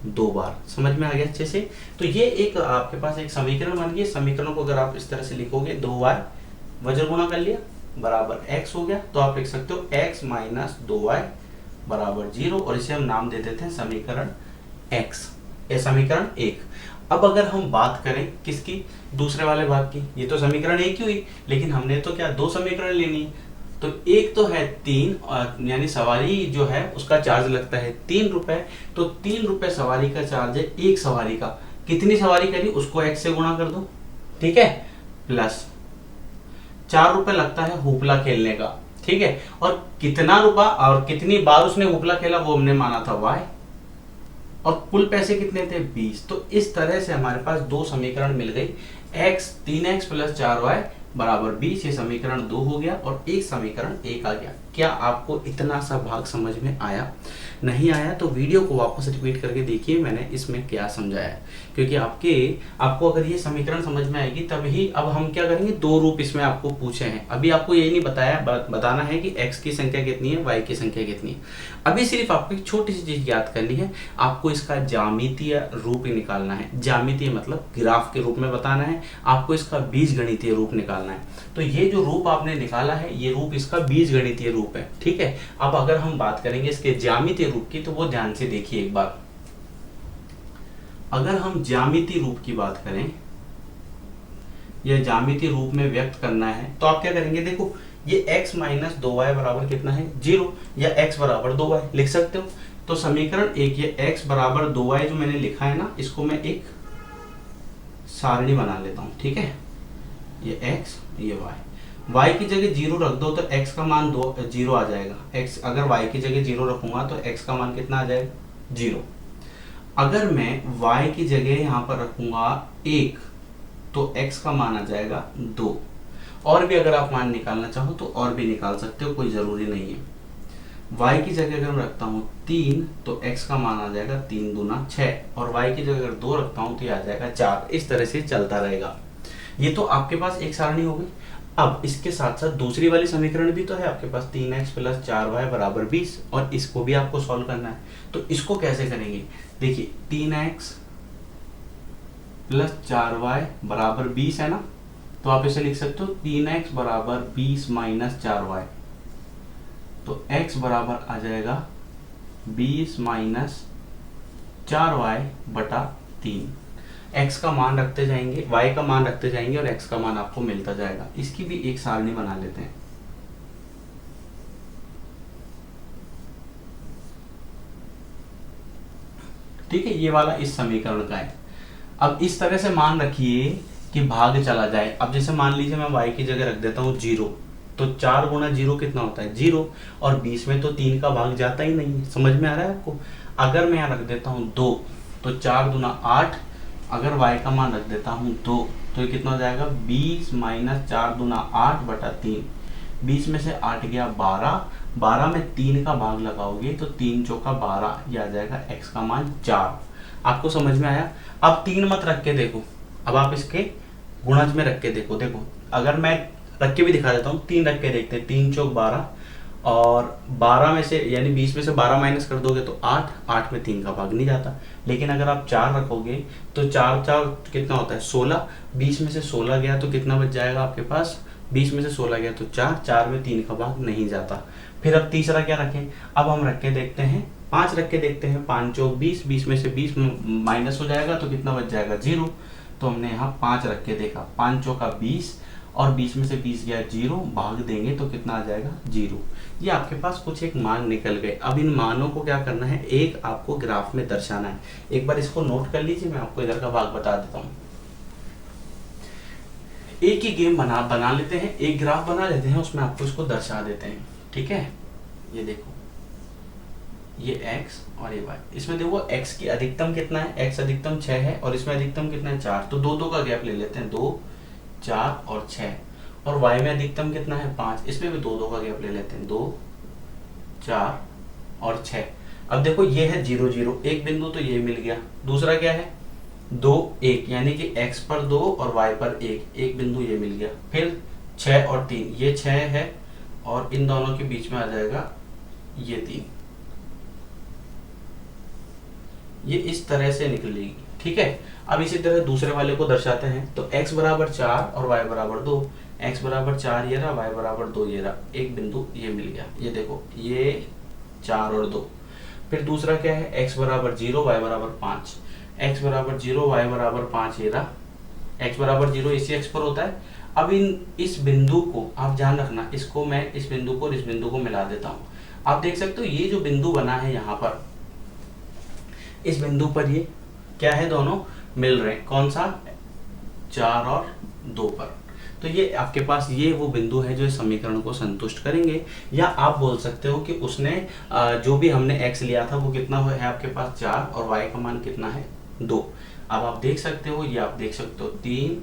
2 बार। समझ में आ गया अच्छे से। तो ये एक आपके पास एक समीकरण बन गया। समीकरण को अगर आप इस तरह से लिखोगे, 2y वज्र गुणा कर लिया बराबर x हो गया, तो आप लिख सकते हो x माइनस 2y बराबर 0, और इसे हम नाम दे देते हैं समीकरण x। ये समीकरण 1। अब अगर हम बात करें किसकी, दूसरे वाले भाग की, ये तो समीकरण 1 ही हुई, लेकिन हमने तो क्या 2 समीकरण लेनी है। तो एक तो है 3, यानी सवारी जो है उसका चार्ज लगता है 3 रुपए। तो 3 रुपए सवारी का चार्ज है, एक सवारी का। कितनी सवारी करी उसको x से गुणा कर दो, ठीक है, प्लस 4 रुपए लगता है हुपला खेलने का, ठीक है। और कितना रुपया और कितनी बार उसने हुपला खेला वो हमने माना था y, और कुल पैसे कितने थे 20। तो इस तरह से हमारे पास 2 समीकरण मिल गई, x 3x प्लस 4y बराबर 20। ये समीकरण 2 हो गया और एक समीकरण 1 आ गया। क्या आपको इतना सा भाग समझ में आया? नहीं आया तो वीडियो को वापस रिपीट करके देखिए मैंने इसमें क्या समझाया है, क्योंकि आपको अगर ये समीकरण समझ में आएगी तभी। अब हम क्या करेंगे, 2 रूप इसमें आपको पूछे हैं। अभी आपको यही नहीं बताना है कि x की संख्या कितनी है, y की संख्या कितनी है। अभी सिर्फ आपको एक छोटी सी चीज याद करनी है, आपको इसका ज्यामितीय रूप निकालना है। ज्यामितीय मतलब ग्राफ के रूप में बताना है, आपको इसका बीजगणितीय रूप निकालना है। तो ये जो रूप आपने निकाला है, ये रूप इसका बीजगणितीय रूप है, ठीक है। अब अगर हम बात करेंगे इसके ज्यामितीय रूप की, तो वो ध्यान से देखिए एक बार। अगर हम ज्यामितीय रूप की बात करें, यह ज्यामितीय रूप में व्यक्त करना है, तो आप क्या करेंगे, देखो ये x माइनस 2y बराबर कितना है 0, या x बराबर 2y लिख सकते हो। तो समीकरण 1, ये x बराबर 2y जो मैंने लिखा है ना, इसको मैं एक सारणी बना लेता हूं, ठीक है। ये x, ये y की जगह 0 रख दो तो x का मान 0 आ जाएगा। x अगर y की जगह 0 रखूंगा तो x का मान कितना आ जाएगा 0। अगर मैं y की जगह यहाँ पर रखूंगा 1 तो x का मान आ जाएगा 2। और भी अगर आप मान निकालना चाहो तो और भी निकाल सकते हो, कोई जरूरी नहीं है। y की जगह अगर मैं रखता हूँ 3 तो x का मान आ जाएगा 3 दूना 6, और y की जगह अगर 2 रखता हूँ तो ये आ जाएगा 4। इस तरह से चलता रहेगा। ये तो आपके पास एक सारणी हो गई। अब इसके साथ साथ दूसरी वाली समीकरण भी तो है आपके पास, 3x प्लस 4y बराबर 20, और इसको भी आपको सॉल्व करना है। तो इसको कैसे करेंगे, देखिए 3x प्लस 4y बराबर 20 है ना, तो आप इसे लिख सकते हो 3x बराबर 20 माइनस 4y। तो x बराबर आ जाएगा 20 माइनस 4y बटा 3। x का मान रखते जाएंगे, y का मान रखते जाएंगे और x का मान आपको मिलता जाएगा। इसकी भी एक सारणी बना लेते हैं। ठीक है, ये वाला इस समीकरण का है। अब इस तरह से मान रखिए कि भाग चला जाए। अब जैसे मान लीजिए मैं y की जगह रख देता हूँ 0, तो 4 गुना 0 कितना होता है 0, और 20 में तो 3 का भाग जाता ही नहीं है। समझ में आ रहा है आपको? अगर मैं यहाँ रख देता हूँ 2, तो 4 दूना 8। अगर y का मान रख देता हूँ 2, तो ये कितना हो जाएगा 20 माइनस 4 दूना 8 बटा 3। 20 में से 8 गया 12, 12 में 3 का भाग लगाओगे तो 3 चौका 12, ये आ जाएगा x का मान 4। आपको समझ में आया? अब 3 मत रख के देखो, अब आप इसके गुणज में रख के देखो। देखो अगर मैं रख के भी दिखा देता हूँ, 3 रख के देखते हैं। 3 चौक 12, और 12 में से यानी 20 में से 12 माइनस कर दोगे तो 8, 8 में 3 का भाग नहीं जाता। लेकिन अगर आप 4 रखोगे तो 4 4 कितना होता है 16, 20 में से 16 गया तो कितना बच जाएगा आपके पास, 20 में से 16 गया तो 4, 4 में 3 का भाग नहीं जाता। फिर अब तीसरा क्या रखें? अब हम रख के देखते हैं, 5 रख के देखते हैं। 5 चौक 20, 20 में से 20 माइनस हो जाएगा तो कितना बच जाएगा 0। तो हमने यहाँ 5 रख के देखा, 5 चौका 20, और 20 में से 20 गया 0, भाग देंगे तो कितना आ जाएगा 0। ये आपके पास कुछ एक मान निकल गए। अब इन मानों को क्या करना है, एक आपको ग्राफ में दर्शाना है। एक बार इसको नोट कर लीजिए, मैं आपको इधर का भाग बता देता हूँ। एक ही गेम बना लेते हैं, एक ग्राफ बना लेते हैं, उसमें आपको इसको दर्शा देते हैं। ठीक है, ये देखो, ये x और ये y। इसमें देखो x की अधिकतम कितना है, x अधिकतम 6 है, और इसमें अधिकतम कितना है 4, तो 2 2 का गैप ले लेते हैं, 2 4 और 6। और y में अधिकतम कितना है 5, इसमें भी 2 2 का गैप ले लेते हैं, 2 4 और 6। अब देखो ये है 0 0, एक बिंदु तो ये मिल गया। दूसरा क्या है 2 1, यानी कि x पर 2 और y पर 1, एक बिंदु ये मिल गया। फिर 6 और 3, ये 6 है और इन दोनों के बीच में आ जाएगा ये 3। ये इस तरह से निकलेगी। ठीक है, अब इसी तरह दूसरे वाले को दर्शाते हैं। तो x बराबर 4 और y बराबर 2, x बराबर 4 ये रहा, y बराबर 2 ये रहा, एक बिंदु ये मिल गया। ये देखो ये 4 और 2। फिर दूसरा क्या है, x बराबर 0 y बराबर 5, x बराबर 0 y बराबर 5 ये रहा, x बराबर 0 इसी x पर होता है। अब इस बिंदु को आप ध्यान रखना, इसको मैं इस बिंदु को और इस बिंदु को मिला देता हूँ। आप देख सकते हो ये जो बिंदु बना है यहाँ पर, इस बिंदु पर ये क्या है, दोनों मिल रहे हैं। कौन सा, 4 और 2 पर। तो ये आपके पास ये वो बिंदु है जो इस समीकरण को संतुष्ट करेंगे। या आप बोल सकते हो कि उसने जो भी हमने x लिया था वो कितना है आपके पास 4, और y का मान कितना है 2। अब आप देख सकते हो, ये आप देख सकते हो 3,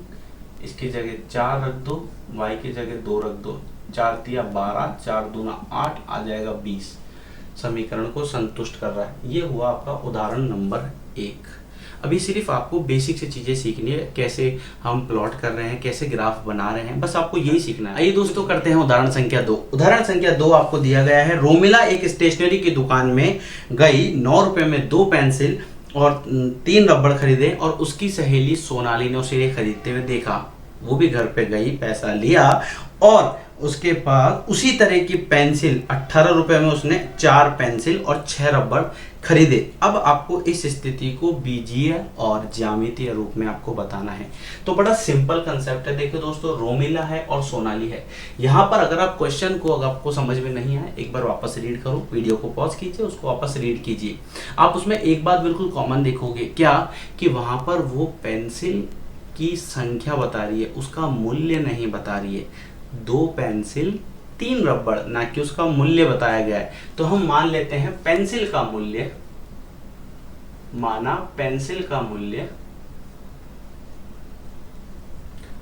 इसकी जगह 4 रख दो, y की जगह 2 रख दो, 4 तिया 12, 4 दूना 8, आ जाएगा 20। समीकरण को संतुष्ट कर रहा है। ये हुआ आपका उदाहरण नंबर 1। अभी सिर्फ आपको बेसिक से चीजें सीखनी है, कैसे हम प्लॉट कर रहे हैं, कैसे ग्राफ बना रहे हैं, बस आपको यही सीखना है। आइए दोस्तों करते हैं उदाहरण संख्या 2। उदाहरण संख्या 2 आपको दिया गया है, रोमिला एक स्टेशनरी की दुकान में गई, 9 रुपए में 2 पेंसिल और 3 रबड़ खरीदे, और उसकी सहेली सोनाली ने उसे ये खरीदते हुए देखा। वो भी घर पे गई, पैसा लिया, और उसके पास उसी तरह की पेंसिल 18 रुपए में उसने 4 पेंसिल और 6 रबड़ खरीदे। अब आपको इस स्थिति को बीजीय और ज्यामितीय रूप में आपको बताना है। तो बड़ा सिंपल कंसेप्ट है। देखो दोस्तों, रोमिला है और सोनाली है। यहाँ पर अगर आप क्वेश्चन को अगर आपको समझ में नहीं आए, एक बार वापस रीड करो, वीडियो को पॉज कीजिए, उसको वापस रीड कीजिए। आप उसमें एक बात बिल्कुल कॉमन देखोगे, क्या कि वहां पर वो पेंसिल की संख्या बता रही है, उसका मूल्य नहीं बता रही है। 2 पेंसिल 3 रबड़, ना कि उसका मूल्य बताया गया है। तो हम मान लेते हैं पेंसिल का मूल्य, माना पेंसिल का मूल्य।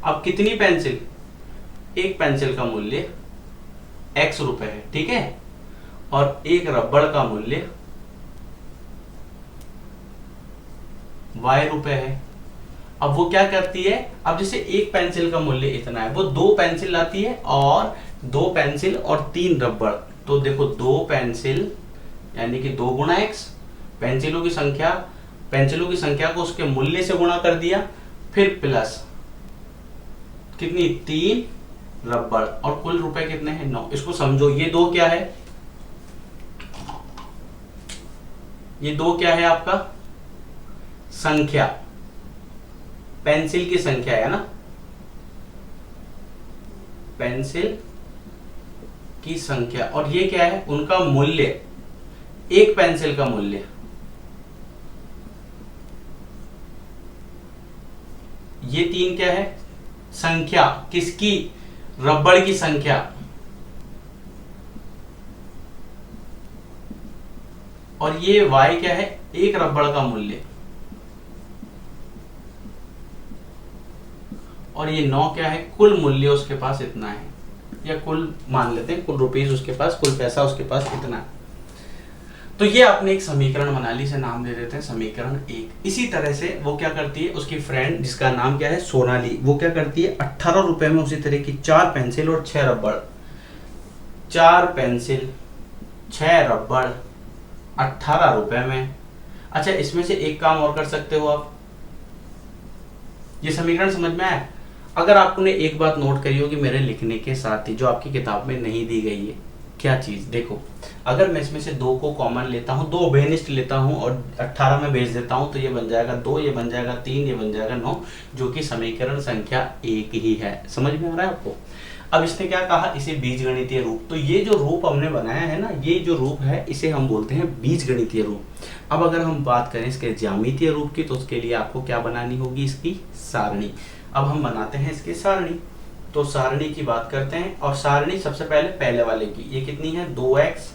अब कितनी पेंसिल, एक पेंसिल का मूल्य x रुपए है, ठीक है, और एक रबड़ का मूल्य y रुपए है। अब वो क्या करती है, अब जैसे एक पेंसिल का मूल्य इतना है, वो 2 पेंसिल लाती है, और 2 पेंसिल और 3 रबड़। तो देखो 2 पेंसिल यानी कि 2 गुना x, पेंसिलों की संख्या को उसके मूल्य से गुणा कर दिया, फिर प्लस कितनी 3 रबड़, और कुल रुपए कितने हैं 9। इसको समझो, ये 2 क्या है, ये 2 क्या है आपका? संख्या, पेंसिल की संख्या है ना, पेंसिल की संख्या। और ये क्या है? उनका मूल्य, एक पेंसिल का मूल्य। ये 3 क्या है? संख्या, किसकी? रबड़ की संख्या। और ये y क्या है? एक रबड़ का मूल्य। और ये 9 क्या है? कुल मूल्य उसके पास इतना है, या कुल मान लेते हैं, कुल रुपीस उसके पास, कुल पैसा उसके पास इतना है। तो ये आपने एक समीकरण बना ली, से नाम दे देते हैं समीकरण 1। इसी तरह से वो क्या करती है, उसकी फ्रेंड जिसका नाम क्या है? सोनाली, वो क्या करती है? 18 रुपए में उसी तरह की 4 पेंसिल और 6 रबड़, 4 पेंसिल 6 रबड़ 18 रुपए में। अच्छा, इसमें से एक काम और कर सकते हो आप, ये समीकरण समझ में आया? अगर आपने एक बात नोट करी होगी मेरे लिखने के साथ ही, जो आपकी किताब में नहीं दी गई है, क्या चीज? देखो, अगर मैं इसमें से 2 को कॉमन लेता हूं, 2 बेनिस्ट लेता हूं और 18 में भेज देता हूं, तो ये बन जाएगा 2, ये बन जाएगा 3, ये बन जाएगा 9, जो कि समीकरण संख्या 1 ही है। समझ में आ रहा है आपको? अब इसने क्या कहा? इसे बीजगणितीय रूप। तो ये जो रूप हमने बनाया है ना, ये जो रूप है इसे हम बोलते हैं बीजगणितीय रूप। अब अगर हम बात करें इसके ज्यामितीय रूप की, तो उसके लिए आपको क्या बनानी होगी? इसकी सारणी। अब हम बनाते हैं इसकी सारणी। तो सारणी की बात करते हैं, और सारणी सबसे पहले वाले की, ये कितनी है? 2x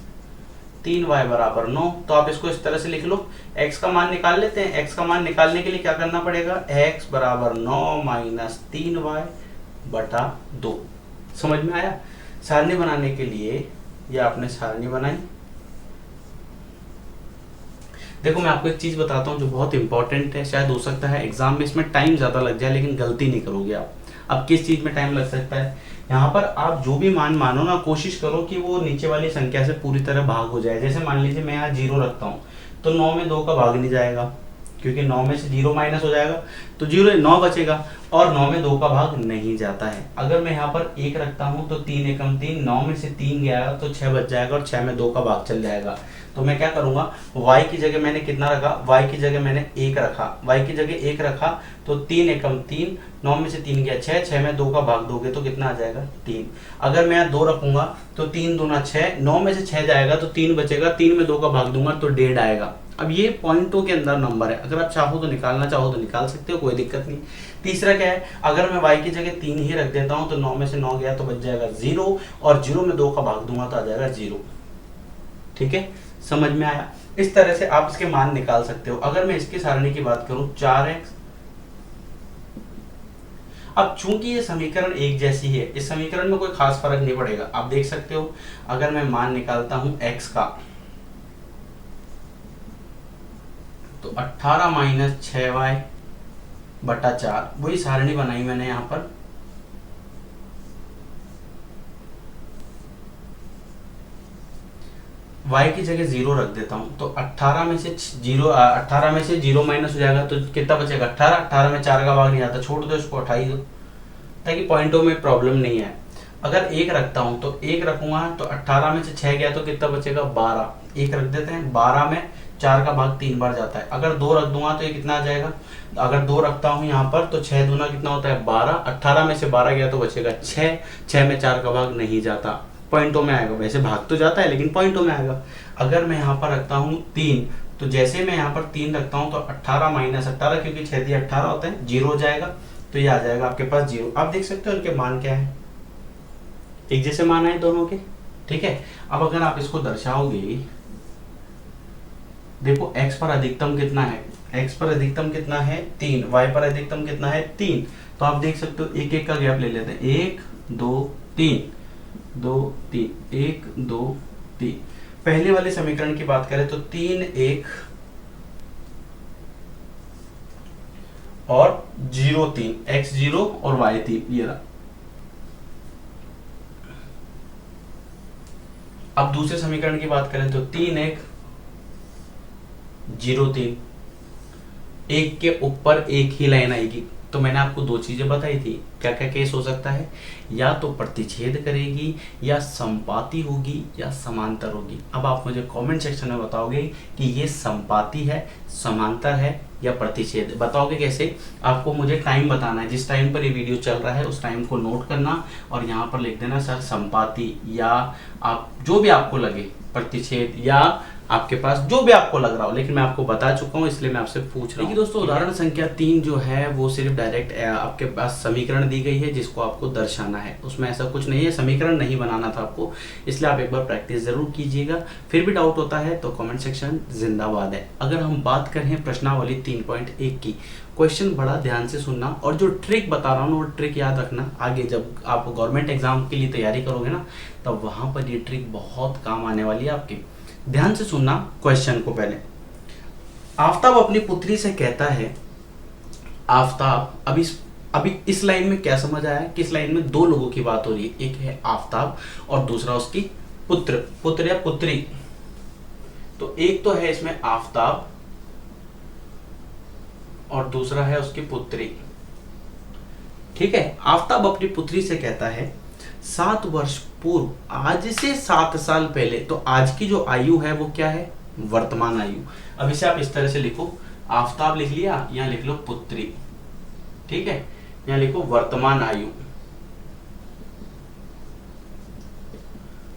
3y बराबर 9। तो आप इसको इस तरह से लिख लो, x का मान निकाल लेते हैं। x का मान निकालने के लिए क्या करना पड़ेगा? x बराबर 9 माइनस 3y बटा 2। समझ में आया? सारणी बनाने के लिए ये आपने सारणी बनाई। देखो, मैं आपको एक चीज बताता हूँ जो बहुत इंपॉर्टेंट है, शायद हो सकता है एग्जाम में इसमें टाइम ज्यादा लग जाए, लेकिन गलती नहीं करोगे आप। अब किस चीज में टाइम लग सकता है? यहाँ पर आप जो भी मान मानो ना, कोशिश करो कि वो नीचे वाली संख्या से पूरी तरह भाग हो जाए। जैसे मान लीजिए मैं यहाँ 0 रखता हूँ, तो 9 में 2 का भाग नहीं जाएगा, क्योंकि 9 में से 0 माइनस हो जाएगा, तो 9 बचेगा, और 9 में 2 का भाग नहीं जाता है। अगर मैं यहाँ पर 1 रखता हूँ, तो 3 एकम 3, 9 में से 3 गया तो 6 बच जाएगा, और 6 में 2 का भाग चल जाएगा। तो मैं क्या करूंगा? y की जगह मैंने कितना रखा? y की जगह मैंने 1 रखा, y की जगह 1 रखा, तो 3 एकम 3, 9 में से 3 गया 6, 6 में 2 का भाग दोगे तो कितना आ जाएगा? 3। अगर मैं यहाँ 2 रखूंगा, तो 3 दूना 6, 9 में से 6 जाएगा तो 3 बचेगा, 3 में 2 का भाग दूंगा तो 1.5 आएगा। अब ये पॉइंटों के अंदर नंबर है, अगर आप चाहो तो निकालना चाहो तो निकाल सकते हो, कोई दिक्कत नहीं। तीसरा क्या है? अगर मैं y की जगह 3 ही रख देता हूँ, तो 9 में से 9 गया तो बच जाएगा 0, और 0 में 2 का भाग दूंगा तो आ जाएगा 0। ठीक है, समझ में आया? इस तरह से आप इसके मान निकाल सकते हो। अगर मैं इसकी सारणी की बात करूं, 4x, अब चूंकि ये समीकरण एक जैसी है, इस समीकरण में कोई खास फर्क नहीं पड़ेगा। आप देख सकते हो, अगर मैं मान निकालता हूं x का, तो 18 माइनस 6y बटा 4, वही सारणी बनाई मैंने यहां पर। y की जगह 0 रख देता हूं, तो 18 में से 0 माइनस हो जाएगा, तो कितना बचेगा? 18। 18 में 4 का भाग नहीं आता, छोड़ दो इसको, 28 दो, ताकि पॉइंटों में प्रॉब्लम नहीं है। अगर 1 रखता हूं, तो 1 रखूंगा, तो 18 में से 6 गया तो कितना बचेगा? 12। 1 रख देते हैं, 12 में 4 का भाग 3 बार जाता है। अगर 2 रख दूंगा तो ये कितना आ जाएगा? अगर 2 रखता हूं यहाँ पर, तो 6 दूना कितना होता है? 12। 18 में से 12 गया तो बचेगा 6, 6 में 4 का भाग नहीं जाता, पॉइंटों में आएगा। वैसे भाग तो जाता है लेकिन पॉइंटों में आएगा। अगर मैं यहाँ पर रखता हूँ 3, तो जैसे मैं यहाँ पर 3 रखता हूँ, तो 18 माइनस 18, क्योंकि 6 दिया 18 होता है, 0 हो जाएगा, तो ये आ जाएगा आपके पास 0। आप देख सकते हो इनके मान क्या है, एक जैसे मान है दोनों के। ठीक है, अब अगर आप इसको दर्शाओगे, देखो x पर अधिकतम कितना है? x पर अधिकतम कितना है? 3। y पर अधिकतम कितना है? 3। तो आप देख सकते हो, एक एक का गैप ले लेते हैं, 1 2 3, 2 3, 1 2 3। पहले वाले समीकरण की बात करें तो 3 1 और 0 3, x 0 और y 3, ये रहा। अब दूसरे समीकरण की बात करें तो 3 1 0 3, एक के ऊपर एक ही लाइन आएगी, तो मैंने आपको दो चीजें बताई थी, क्या क्या केस हो सकता है, या तो प्रतिच्छेद करेगी, या संपाती होगी, या समांतर होगी। अब आप मुझे कमेंट सेक्शन में बताओगे कि ये संपाती है, समांतर है, या प्रतिच्छेद। बताओगे कैसे? आपको मुझे टाइम बताना है, जिस टाइम पर ये वीडियो चल रहा है उस टाइम को नोट करना और यहाँ पर लिख देना सर संपाती, या आप जो भी आपको लगे, प्रतिच्छेद, या आपके पास जो भी आपको लग रहा हो, लेकिन मैं आपको बता चुका हूँ इसलिए मैं आपसे पूछ रहा हूँ। दोस्तों उदाहरण संख्या 3 जो है वो सिर्फ डायरेक्ट आपके पास समीकरण दी गई है जिसको आपको दर्शाना है, उसमें ऐसा कुछ नहीं है, समीकरण नहीं बनाना था आपको, इसलिए आप एक बार प्रैक्टिस जरूर कीजिएगा। फिर भी डाउट होता है तो कमेंट सेक्शन जिंदाबाद है। अगर हम बात करें प्रश्नावली 3.1 की, क्वेश्चन बड़ा ध्यान से सुनना और जो ट्रिक बता रहा हूँ वो ट्रिक याद रखना, आगे जब आप गवर्नमेंट एग्जाम के लिए तैयारी करोगे ना तब वहां पर ये ट्रिक बहुत काम आने वाली है आपकी। ध्यान से सुनना क्वेश्चन को। पहले आफताब अपनी पुत्री से कहता है, आफताब, अभी इस लाइन में क्या समझ आया कि इस लाइन में दो लोगों की बात हो रही है, एक है आफताब और दूसरा उसकी पुत्र या पुत्री। तो एक तो है इसमें आफताब और दूसरा है उसकी पुत्री, ठीक है। आफताब अपनी पुत्री से कहता है 7 वर्ष पूर्व, आज से 7 साल पहले, तो आज की जो आयु है वो क्या है? वर्तमान आयु। अब इसे आप इस तरह से लिखो, आफताब लिख लिया, यहां लिख लो पुत्री, ठीक है, यहां लिखो वर्तमान आयु।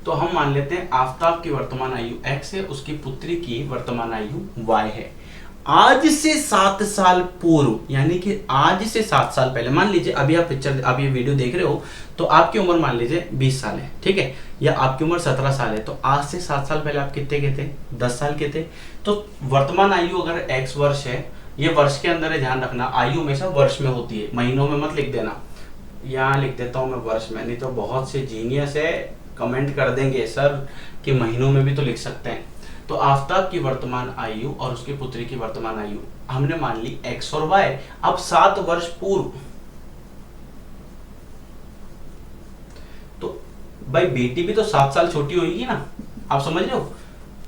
तो हम मान लेते हैं आफताब की वर्तमान आयु x है, उसकी पुत्री की वर्तमान आयु y है। आज से 7 साल पूर्व, यानी कि आज से 7 साल पहले, मान लीजिए अभी आप ये वीडियो देख रहे हो तो आपकी उम्र मान लीजिए 20 साल है, ठीक है, या आपकी उम्र 17 साल है, तो आज से 7 साल पहले आप कितने के थे? 10 साल के थे। तो वर्तमान आयु अगर x वर्ष है, ये वर्ष के अंदर है, ध्यान रखना, आयु हमेशा वर्ष में होती है, महीनों में मत लिख देना। यहाँ लिख देता हूं मैं वर्ष में, नहीं तो बहुत से जीनियस है कमेंट कर देंगे सर कि महीनों में भी तो लिख सकते हैं। तो आफताब की वर्तमान आयु और उसकी पुत्री की वर्तमान आयु हमने मान ली x और y। अब 7 वर्ष पूर्व, तो भाई बेटी भी तो 7 साल छोटी होगी ना, आप समझ रहे हो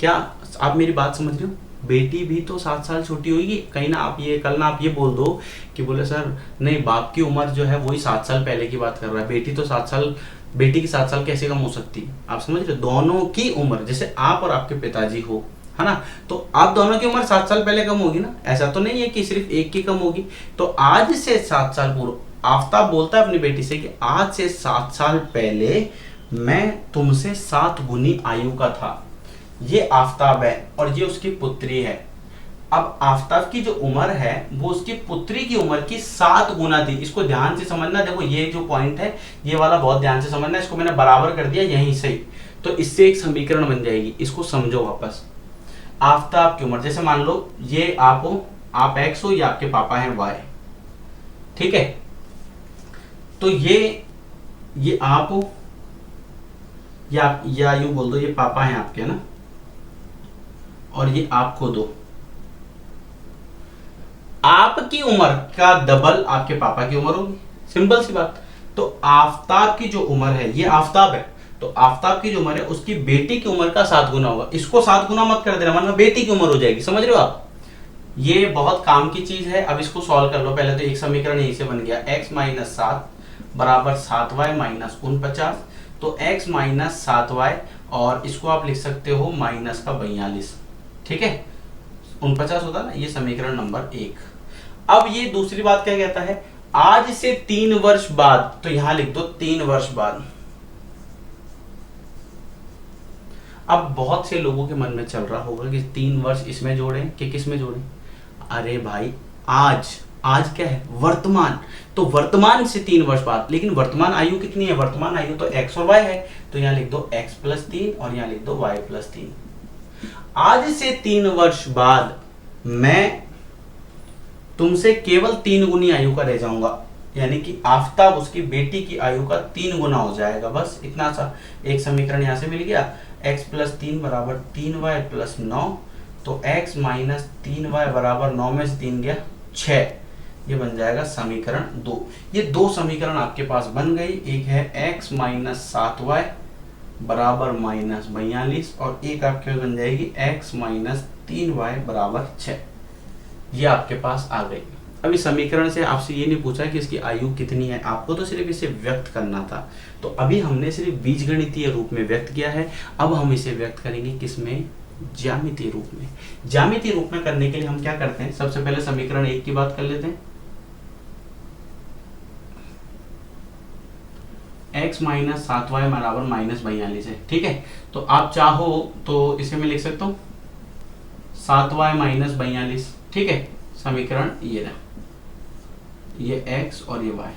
क्या? आप मेरी बात समझ रहे हो? बेटी भी तो 7 साल छोटी होगी। कहीं ना आप ये कल ना आप ये बोल दो कि बोले सर नहीं, बाप की उम्र जो है वही 7 साल पहले की बात कर रहा है, बेटी तो 7 साल, बेटी की 7 साल कैसे कम हो सकती है? आप समझ रहे हो? दोनों की उम्र, जैसे आप और आपके पिताजी हो, है ना, तो आप दोनों की उम्र 7 साल पहले कम होगी ना, ऐसा तो नहीं है कि सिर्फ एक की कम होगी। तो आज से 7 साल पूर्व आफताब बोलता है अपनी बेटी से कि आज से 7 साल पहले मैं तुमसे 7 गुनी आयु का था। ये आफताब है और ये उसकी पुत्री है। अब आफताब की जो उम्र है वो उसकी पुत्री की उम्र की 7 गुना थी। इसको ध्यान से समझना, देखो ये जो पॉइंट है ये वाला बहुत ध्यान से समझना, इसको मैंने बराबर कर दिया यहीं से, तो इससे एक समीकरण बन जाएगी, इसको समझो वापस। आफताब की उम्र, जैसे मान लो ये आप हो, आप x हो, ये आपके पापा हैं y, ठीक है, तो ये आप हो, या यूं बोल दो ये पापा हैं आपके, ना, और ये आप खुद हो। आपकी उम्र का डबल आपके पापा की उम्र होगी, सिंपल सी बात। तो आफताब की जो उम्र है, ये आफताब है, तो आफताब की जो उम्र है उसकी बेटी की उम्र का 7 गुना होगा। इसको 7 गुना मत कर देना वरना बेटी की उम्र हो जाएगी, समझ रहे हो आप? ये बहुत काम की चीज है। अब इसको सॉल्व कर लो। पहले तो एक समीकरण यहीं से बन गया, x माइनस 7 बराबर 7y माइनस 49, तो x माइनस 7y, और इसको आप लिख सकते हो माइनस का 42, ठीक है, 49 होता ना, ये समीकरण नंबर 1। अब ये दूसरी बात क्या कहता है, आज से 3 वर्ष बाद, तो यहां लिख दो 3 वर्ष बाद। अब बहुत से लोगों के मन में चल रहा होगा कि 3 वर्ष इसमें जोड़ें कि किस में जोड़ें। अरे भाई आज क्या है? वर्तमान, तो वर्तमान से 3 वर्ष बाद, लेकिन वर्तमान आयु कितनी है? वर्तमान आयु तो x और y है, तो यहां लिख दो x प्लस 3 और यहां लिख दो y प्लस 3। आज से 3 वर्ष बाद मैं तुमसे केवल 3 गुनी आयु का रह जाऊंगा, यानी कि आफताब उसकी बेटी की आयु का 3 गुना हो जाएगा। बस इतना सा एक समीकरण यहां से मिल गया, x प्लस 3 बराबर 3y प्लस 9, तो x माइनस 3y बराबर 9 में से 3 गया 6, ये बन जाएगा समीकरण 2। ये 2 समीकरण आपके पास बन गई, एक है x माइनस 7y बराबर माइनस 42 और एक आपके बन जाएगी x माइनस 3y बराबर 6, ये आपके पास आ गई। अभी समीकरण से आपसे ये नहीं पूछा कि इसकी आयु कितनी है, आपको तो सिर्फ इसे व्यक्त करना था। तो अभी हमने सिर्फ बीजगणितीय रूप में व्यक्त किया है, अब हम इसे व्यक्त करेंगे किसमें, ज्यामितीय रूप में। ज्यामितीय रूप में करने के लिए हम क्या करते हैं, सबसे पहले समीकरण 1 की बात कर लेते हैं। x माइनस 7y बराबर माइनस 42 है, ठीक है। तो आप चाहो तो इसे मैं लिख सकता हूँ 7y माइनस 42, ठीक है। समीकरण ये रहा, ये x और ये y।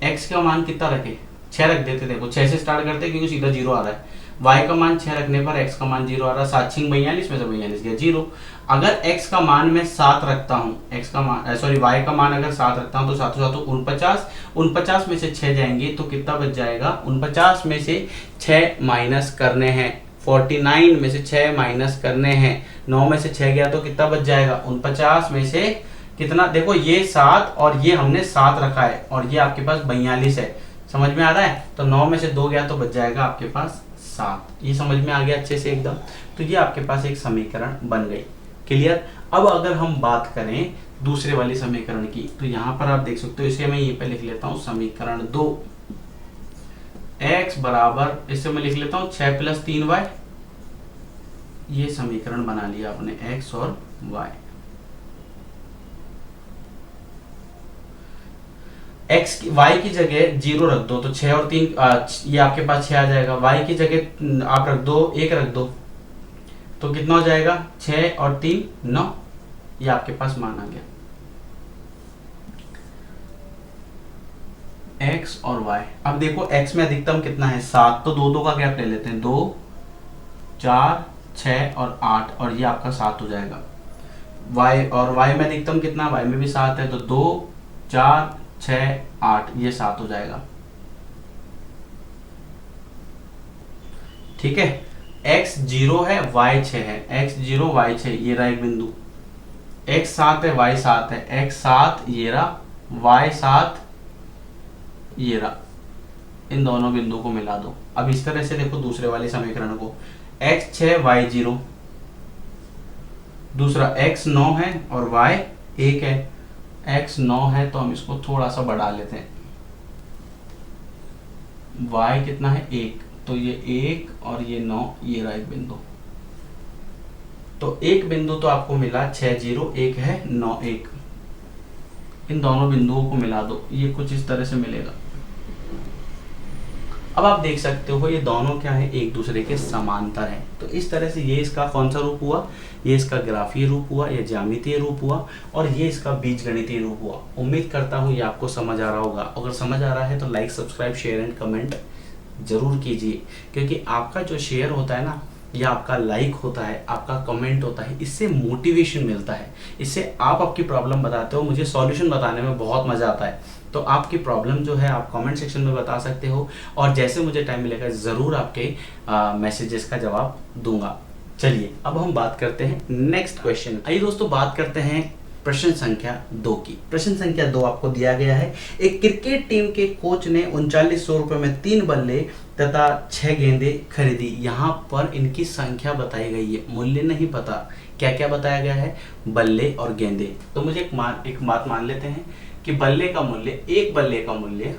x का मान कितना रखे, 6 रख देते, देखो 6 से स्टार्ट करते हैं क्योंकि सीधा 0 आ रहा है। y का मान 6 रखने पर x का मान 0 आ रहा है, 7 6 42 में से 42 गया 0। अगर x का मान मैं 7 रखता हूँ, x का मान सॉरी y का मान अगर 7 रखता हूँ तो 7 7 49, 49 में से 6 जाएंगे तो कितना बच जाएगा, 49 में से 6 माइनस करने हैं, 49 में से 6 माइनस करने हैं, 9 में से 6 गया तो कितना बच जाएगा, 49 में से कितना, देखो ये 7 और ये हमने 7 रखा है और ये आपके पास 42 है, समझ में आ रहा है। तो 9 में से 2 गया तो बच जाएगा आपके पास 7। ये समझ में आ गया अच्छे से एकदम। तो ये आपके पास एक समीकरण बन गई, क्लियर। अब अगर हम बात करें दूसरे वाली समीकरण की, तो यहाँ पर आप देख सकते हो, इसे मैं यहीं पे लिख लेता हूँ समीकरण 2, x बराबर, इसे मैं लिख लेता हूँ 6 + 3y। ये समीकरण बना लिया आपने x और y। y की जगह 0 रख दो तो 6 और 3 ये आपके पास 6 आ जाएगा। y की जगह आप रख दो 1 रख दो तो कितना हो जाएगा, 6 और 3 9। ये आपके पास मान आ गया x और y। अब देखो x में अधिकतम कितना है 7, तो 2 2 का गैप ले लेते हैं, 2 4 6 और 8 और ये आपका 7 हो जाएगा। y और y में अधिकतम कितना, y में भी 7 है तो 2 4 6 8 ये 7 हो जाएगा, ठीक है। x 0 है y 6 है, x 0 y 6, ये रहा एक बिंदु। x 7 है y 7 है, x 7 ये रहा, y 7 ये रहा, इन दोनों बिंदु को मिला दो। अब इस तरह से देखो दूसरे वाले समीकरण को, x 6 y 0, दूसरा x 9 है और y 1 है। x 9 है तो हम इसको थोड़ा सा बढ़ा लेते हैं, y कितना है 1, तो ये 1 और ये 9, ये रहा एक बिंदु। तो एक बिंदु तो आपको मिला 6 0, एक है 9 1, इन दोनों बिंदुओं को मिला दो, ये कुछ इस तरह से मिलेगा। अब आप देख सकते हो ये दोनों क्या है, एक दूसरे के समांतर है। तो इस तरह से ये इसका कौन सा रूप हुआ, ये इसका ग्राफीय रूप हुआ, ये ज्यामितीय रूप हुआ और ये इसका बीजगणितीय रूप हुआ। उम्मीद करता हूँ ये आपको समझ आ रहा होगा। अगर समझ आ रहा है तो like subscribe share and comment जरूर कीजिए, क्योंकि आपका जो शेयर होता है ना, या आपका लाइक होता है, आपका कमेंट होता है, इससे मोटिवेशन मिलता है, इससे आप आपकी प्रॉब्लम बताते हो, मुझे सॉल्यूशन बताने में बहुत मज़ा आता है। तो आपकी प्रॉब्लम जो है आप कमेंट सेक्शन में बता सकते हो और जैसे मुझे टाइम मिलेगा ज़रूर आपके मैसेजेस का जवाब दूंगा। चलिए अब हम बात करते हैं नेक्स्ट क्वेश्चन। आइए दोस्तों बात करते हैं प्रश्न संख्या 2 की। प्रश्न संख्या 2 आपको दिया गया है, एक क्रिकेट टीम के कोच ने 3900 रुपये में 3 बल्ले तथा 6 गेंदें खरीदी। यहाँ पर इनकी संख्या बताई गई है, मूल्य नहीं पता, क्या क्या बताया गया है, बल्ले और गेंदे। तो मुझे एक बात मान लेते हैं कि बल्ले का मूल्य, एक बल्ले का मूल्य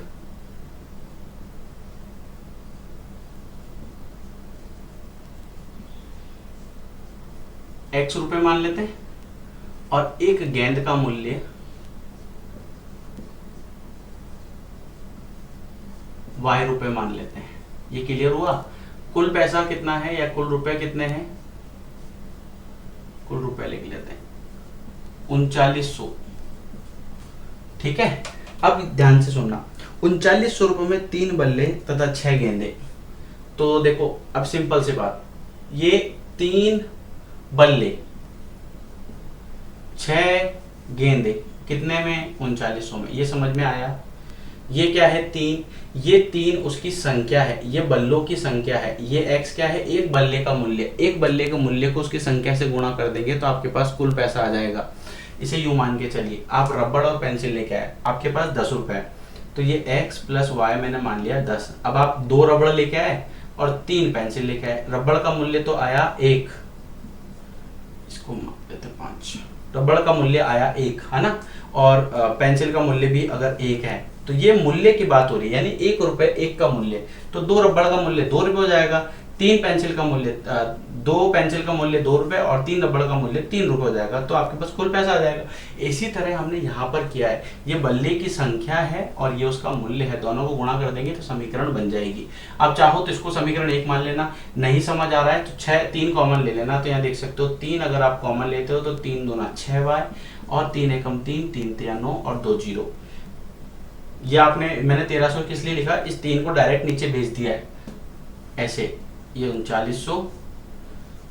x रुपए मान लेते हैं और एक गेंद का मूल्य y रुपए मान लेते हैं। ये क्लियर हुआ। कुल पैसा कितना है या कुल रुपए कितने हैं, कुल रुपए लिख लेते हैं 3900, ठीक है। अब ध्यान से सुनना, 3900 रुपये में 3 बल्ले तथा 6 गेंदे। तो देखो अब सिंपल सी बात, ये 3 बल्ले 6 गेंदे कितने में, 3900 में, ये समझ में आया। ये क्या है 3, ये 3 उसकी संख्या है, ये बल्लों की संख्या है, ये x क्या है, एक बल्ले का मूल्य, एक बल्ले के मूल्य को उसकी संख्या से गुणा कर देंगे तो आपके पास कुल पैसा आ जाएगा। इसे यूं मान के चलिए, आप रबड़ और पेंसिल लेके आए, आपके पास 10 रुपए है, तो ये x प्लस y मैंने मान लिया 10। अब आप 2 रबड़ लेके आए और 3 पेंसिल लेके आए, रबड़ का मूल्य तो आया 1, इसको माप लेते हैं 5। रबड़ का मूल्य आया 1 है ना, और पेंसिल का मूल्य भी अगर 1 है, तो ये मूल्य की बात हो रही है, यानी 1 रुपए 1 का मूल्य, तो 2 रबड़ का मूल्य 2 रुपए हो जाएगा। 2 पेंसिल का मूल्य 2 रुपए और 3 रबड़ का मूल्य 3 रुपए हो जाएगा, तो आपके पास कुल पैसा आ जाएगा। इसी तरह हमने यहाँ पर किया है, ये बल्ले की संख्या है और ये उसका मूल्य है, दोनों को गुणा कर देंगे तो समीकरण बन जाएगी। अब चाहो तो इसको समीकरण 1 मान लेना, नहीं समझ आ रहा है तो 3 कॉमन ले लेना। तो यहाँ देख सकते हो 3 अगर आप कॉमन लेते हो तो 3 दूना 6y और 3 एकम 3, 3 तिया 9 और 2 जीरो। मैंने 1300 किस लिए लिखा, इस 3 को डायरेक्ट नीचे भेज दिया है ऐसे, ये 3900,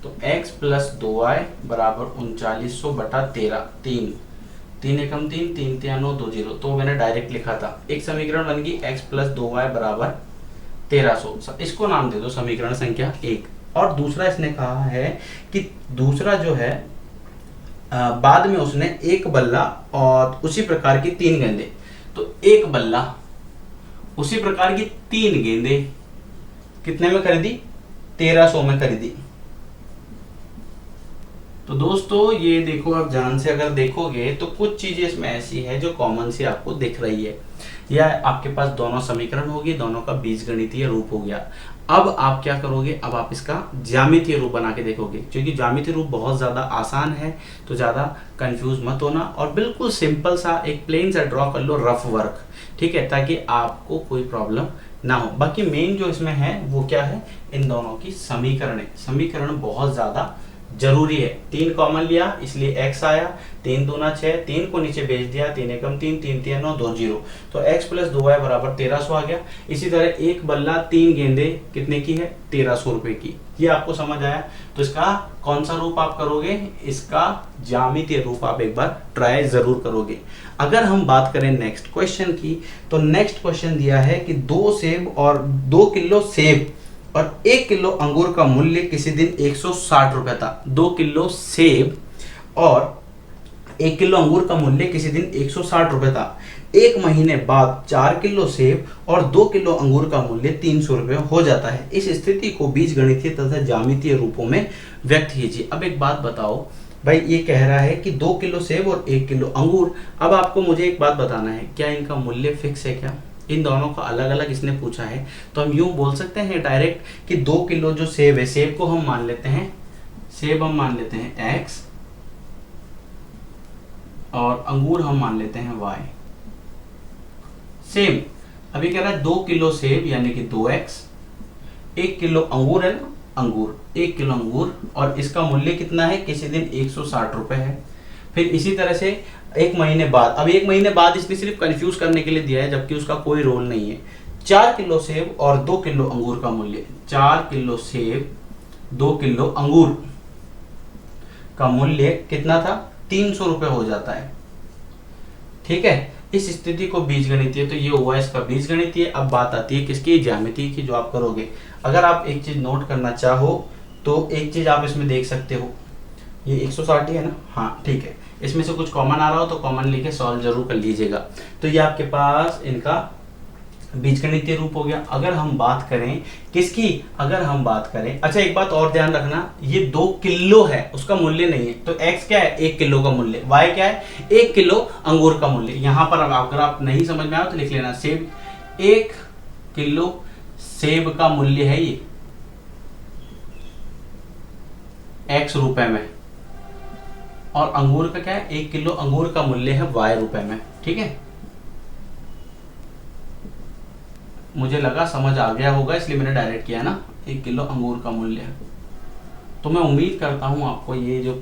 तो x प्लस 2y बराबर 3900 बटा 13, 3 एकम 3, 3 तिया 9, 2 जीरो, तो मैंने डायरेक्ट लिखा था। एक समीकरण बन गई x प्लस 2y बराबर 1300, इसको नाम दे दो समीकरण संख्या 1। और दूसरा इसने कहा है कि दूसरा जो है बाद में उसने एक बल्ला और उसी प्रकार की 3 गेंदें, तो एक बल्ला उसी प्रकार की 3 गेंदें कितने में खरीदी, 1300 में खरीदी। तो दोस्तों ये देखो, आप ध्यान से अगर देखोगे तो कुछ चीजें इसमें ऐसी है जो कॉमन सी आपको दिख रही है, या आपके पास दोनों समीकरण होगी, दोनों का बीजगणितीय रूप हो गया। अब आप क्या करोगे, अब आप इसका ज्यामितीय रूप बना के देखोगे, क्योंकि ज्यामितीय रूप बहुत ज्यादा आसान है, तो ज्यादा कंफ्यूज मत होना और बिल्कुल सिंपल सा एक प्लेन सा ड्रॉ कर लो, रफ वर्क, ठीक है, ताकि आपको कोई प्रॉब्लम ना हो। बाकी मेन जो इसमें है वो क्या है, इन दोनों की समीकरण बहुत ज्यादा जरूरी है। 3 कॉमन लिया इसलिए x आया, 3 दूना 6, 3 को नीचे भेज दिया, 3 एकम 3, 3 तिया 9, 2 जीरो, तो x प्लस 2y बराबर 1300 आ गया। इसी तरह एक बल्ला 3 गेंदे कितने की है, 1300 रुपए की। ये आपको समझ आया, तो इसका कौन सा रूप आप करोगे, इसका ज्यामितीय रूप आप एक बार ट्राई जरूर करोगे। अगर हम बात करें नेक्स्ट क्वेश्चन की, तो नेक्स्ट क्वेश्चन दिया है कि 2 सेब और 2 किलो सेब और 1 किलो अंगूर का मूल्य किसी दिन 160 रुपए था। 2 किलो सेब और 1 किलो अंगूर का मूल्य किसी दिन 160 रुपए था। 1 महीने बाद 4 किलो सेब और 2 किलो अंगूर का मूल्य 300 रुपए हो जाता है। इस स्थिति को बीजगणितीय तथा ज्यामितीय रूपों में व्यक्त कीजिए। अब एक बात बताओ भाई, ये कह रहा है कि 2 किलो सेब और 1 किलो अंगूर। अब आपको मुझे एक बात बताना है, क्या इनका मूल्य फिक्स है क्या, इन दोनों का अलग अलग इसने पूछा है। तो हम यूं बोल सकते हैं डायरेक्ट कि 2 किलो जो सेब है, सेब को हम मान लेते हैं, सेब हम मान लेते हैं x और अंगूर हम मान लेते हैं y। सेम अभी कह रहा है 2 किलो सेब यानी कि 2x, 1 किलो अंगूर है ना, अंगूर 1 किलो अंगूर, और इसका मूल्य कितना है, किसी दिन 160 रुपए है। फिर इसी तरह से 1 महीने बाद, अब 1 महीने बाद इसने सिर्फ कंफ्यूज करने के लिए दिया है, जबकि उसका कोई रोल नहीं है। 4 किलो सेब और 2 किलो अंगूर का मूल्य, 4 किलो सेब 2 किलो अंगूर का मूल्य कितना था, 300 रुपए हो जाता है। ठीक है, इस स्थिति को बीजगणितीय, तो ये हुआ इसका बीजगणितीय। अब बात आती है किसकी, ज्यामिति की, जो आप करोगे। अगर आप एक चीज नोट करना चाहो तो एक चीज आप इसमें देख सकते हो, ये 160 है ना, हाँ ठीक है, इसमें से कुछ कॉमन आ रहा हो तो कॉमन लेके सॉल्व जरूर कर लीजिएगा। तो ये आपके पास इनका बीजगणितीय रूप हो गया। अगर हम बात करें किसकी, अगर हम बात करें, अच्छा एक बात और ध्यान रखना, ये 2 किलो है, उसका मूल्य नहीं है, तो x क्या है, 1 किलो का मूल्य, y क्या है, 1 किलो अंगूर का मूल्य। यहां पर अगर आप नहीं समझ में आए तो लिख लेना, सेब 1 किलो सेब का मूल्य है ये x रुपए में, और अंगूर का क्या है, 1 किलो अंगूर का मूल्य है y रुपए में। ठीक है, मुझे लगा समझ आ गया होगा इसलिए मैंने डायरेक्ट किया ना, 1 किलो अंगूर का मूल्य। तो मैं उम्मीद करता हूँ आपको ये जो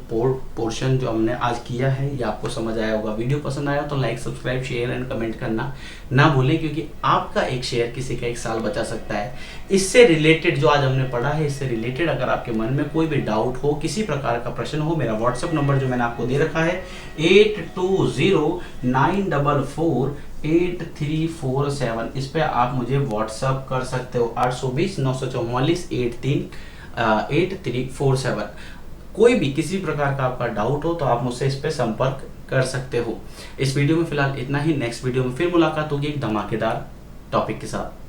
पोर्शन जो हमने आज किया है ये आपको समझ आया होगा। वीडियो पसंद आया तो like, subscribe, share and comment करना ना भूलें, क्योंकि आपका एक शेयर किसी का 1 साल बचा सकता है। इससे रिलेटेड जो आज हमने पढ़ा है, इससे रिलेटेड अगर आपके मन में कोई भी डाउट हो, किसी प्रकार का प्रश्न हो, मेरा व्हाट्सएप नंबर जो मैंने आपको दे रखा है 8209448347, इस पे आप मुझे व्हाट्सएप कर सकते हो। 820-944-8347। कोई भी किसी प्रकार का आपका डाउट हो तो आप मुझसे इस पे संपर्क कर सकते हो। इस वीडियो में फिलहाल इतना ही, नेक्स्ट वीडियो में फिर मुलाकात होगी एक धमाकेदार टॉपिक के साथ।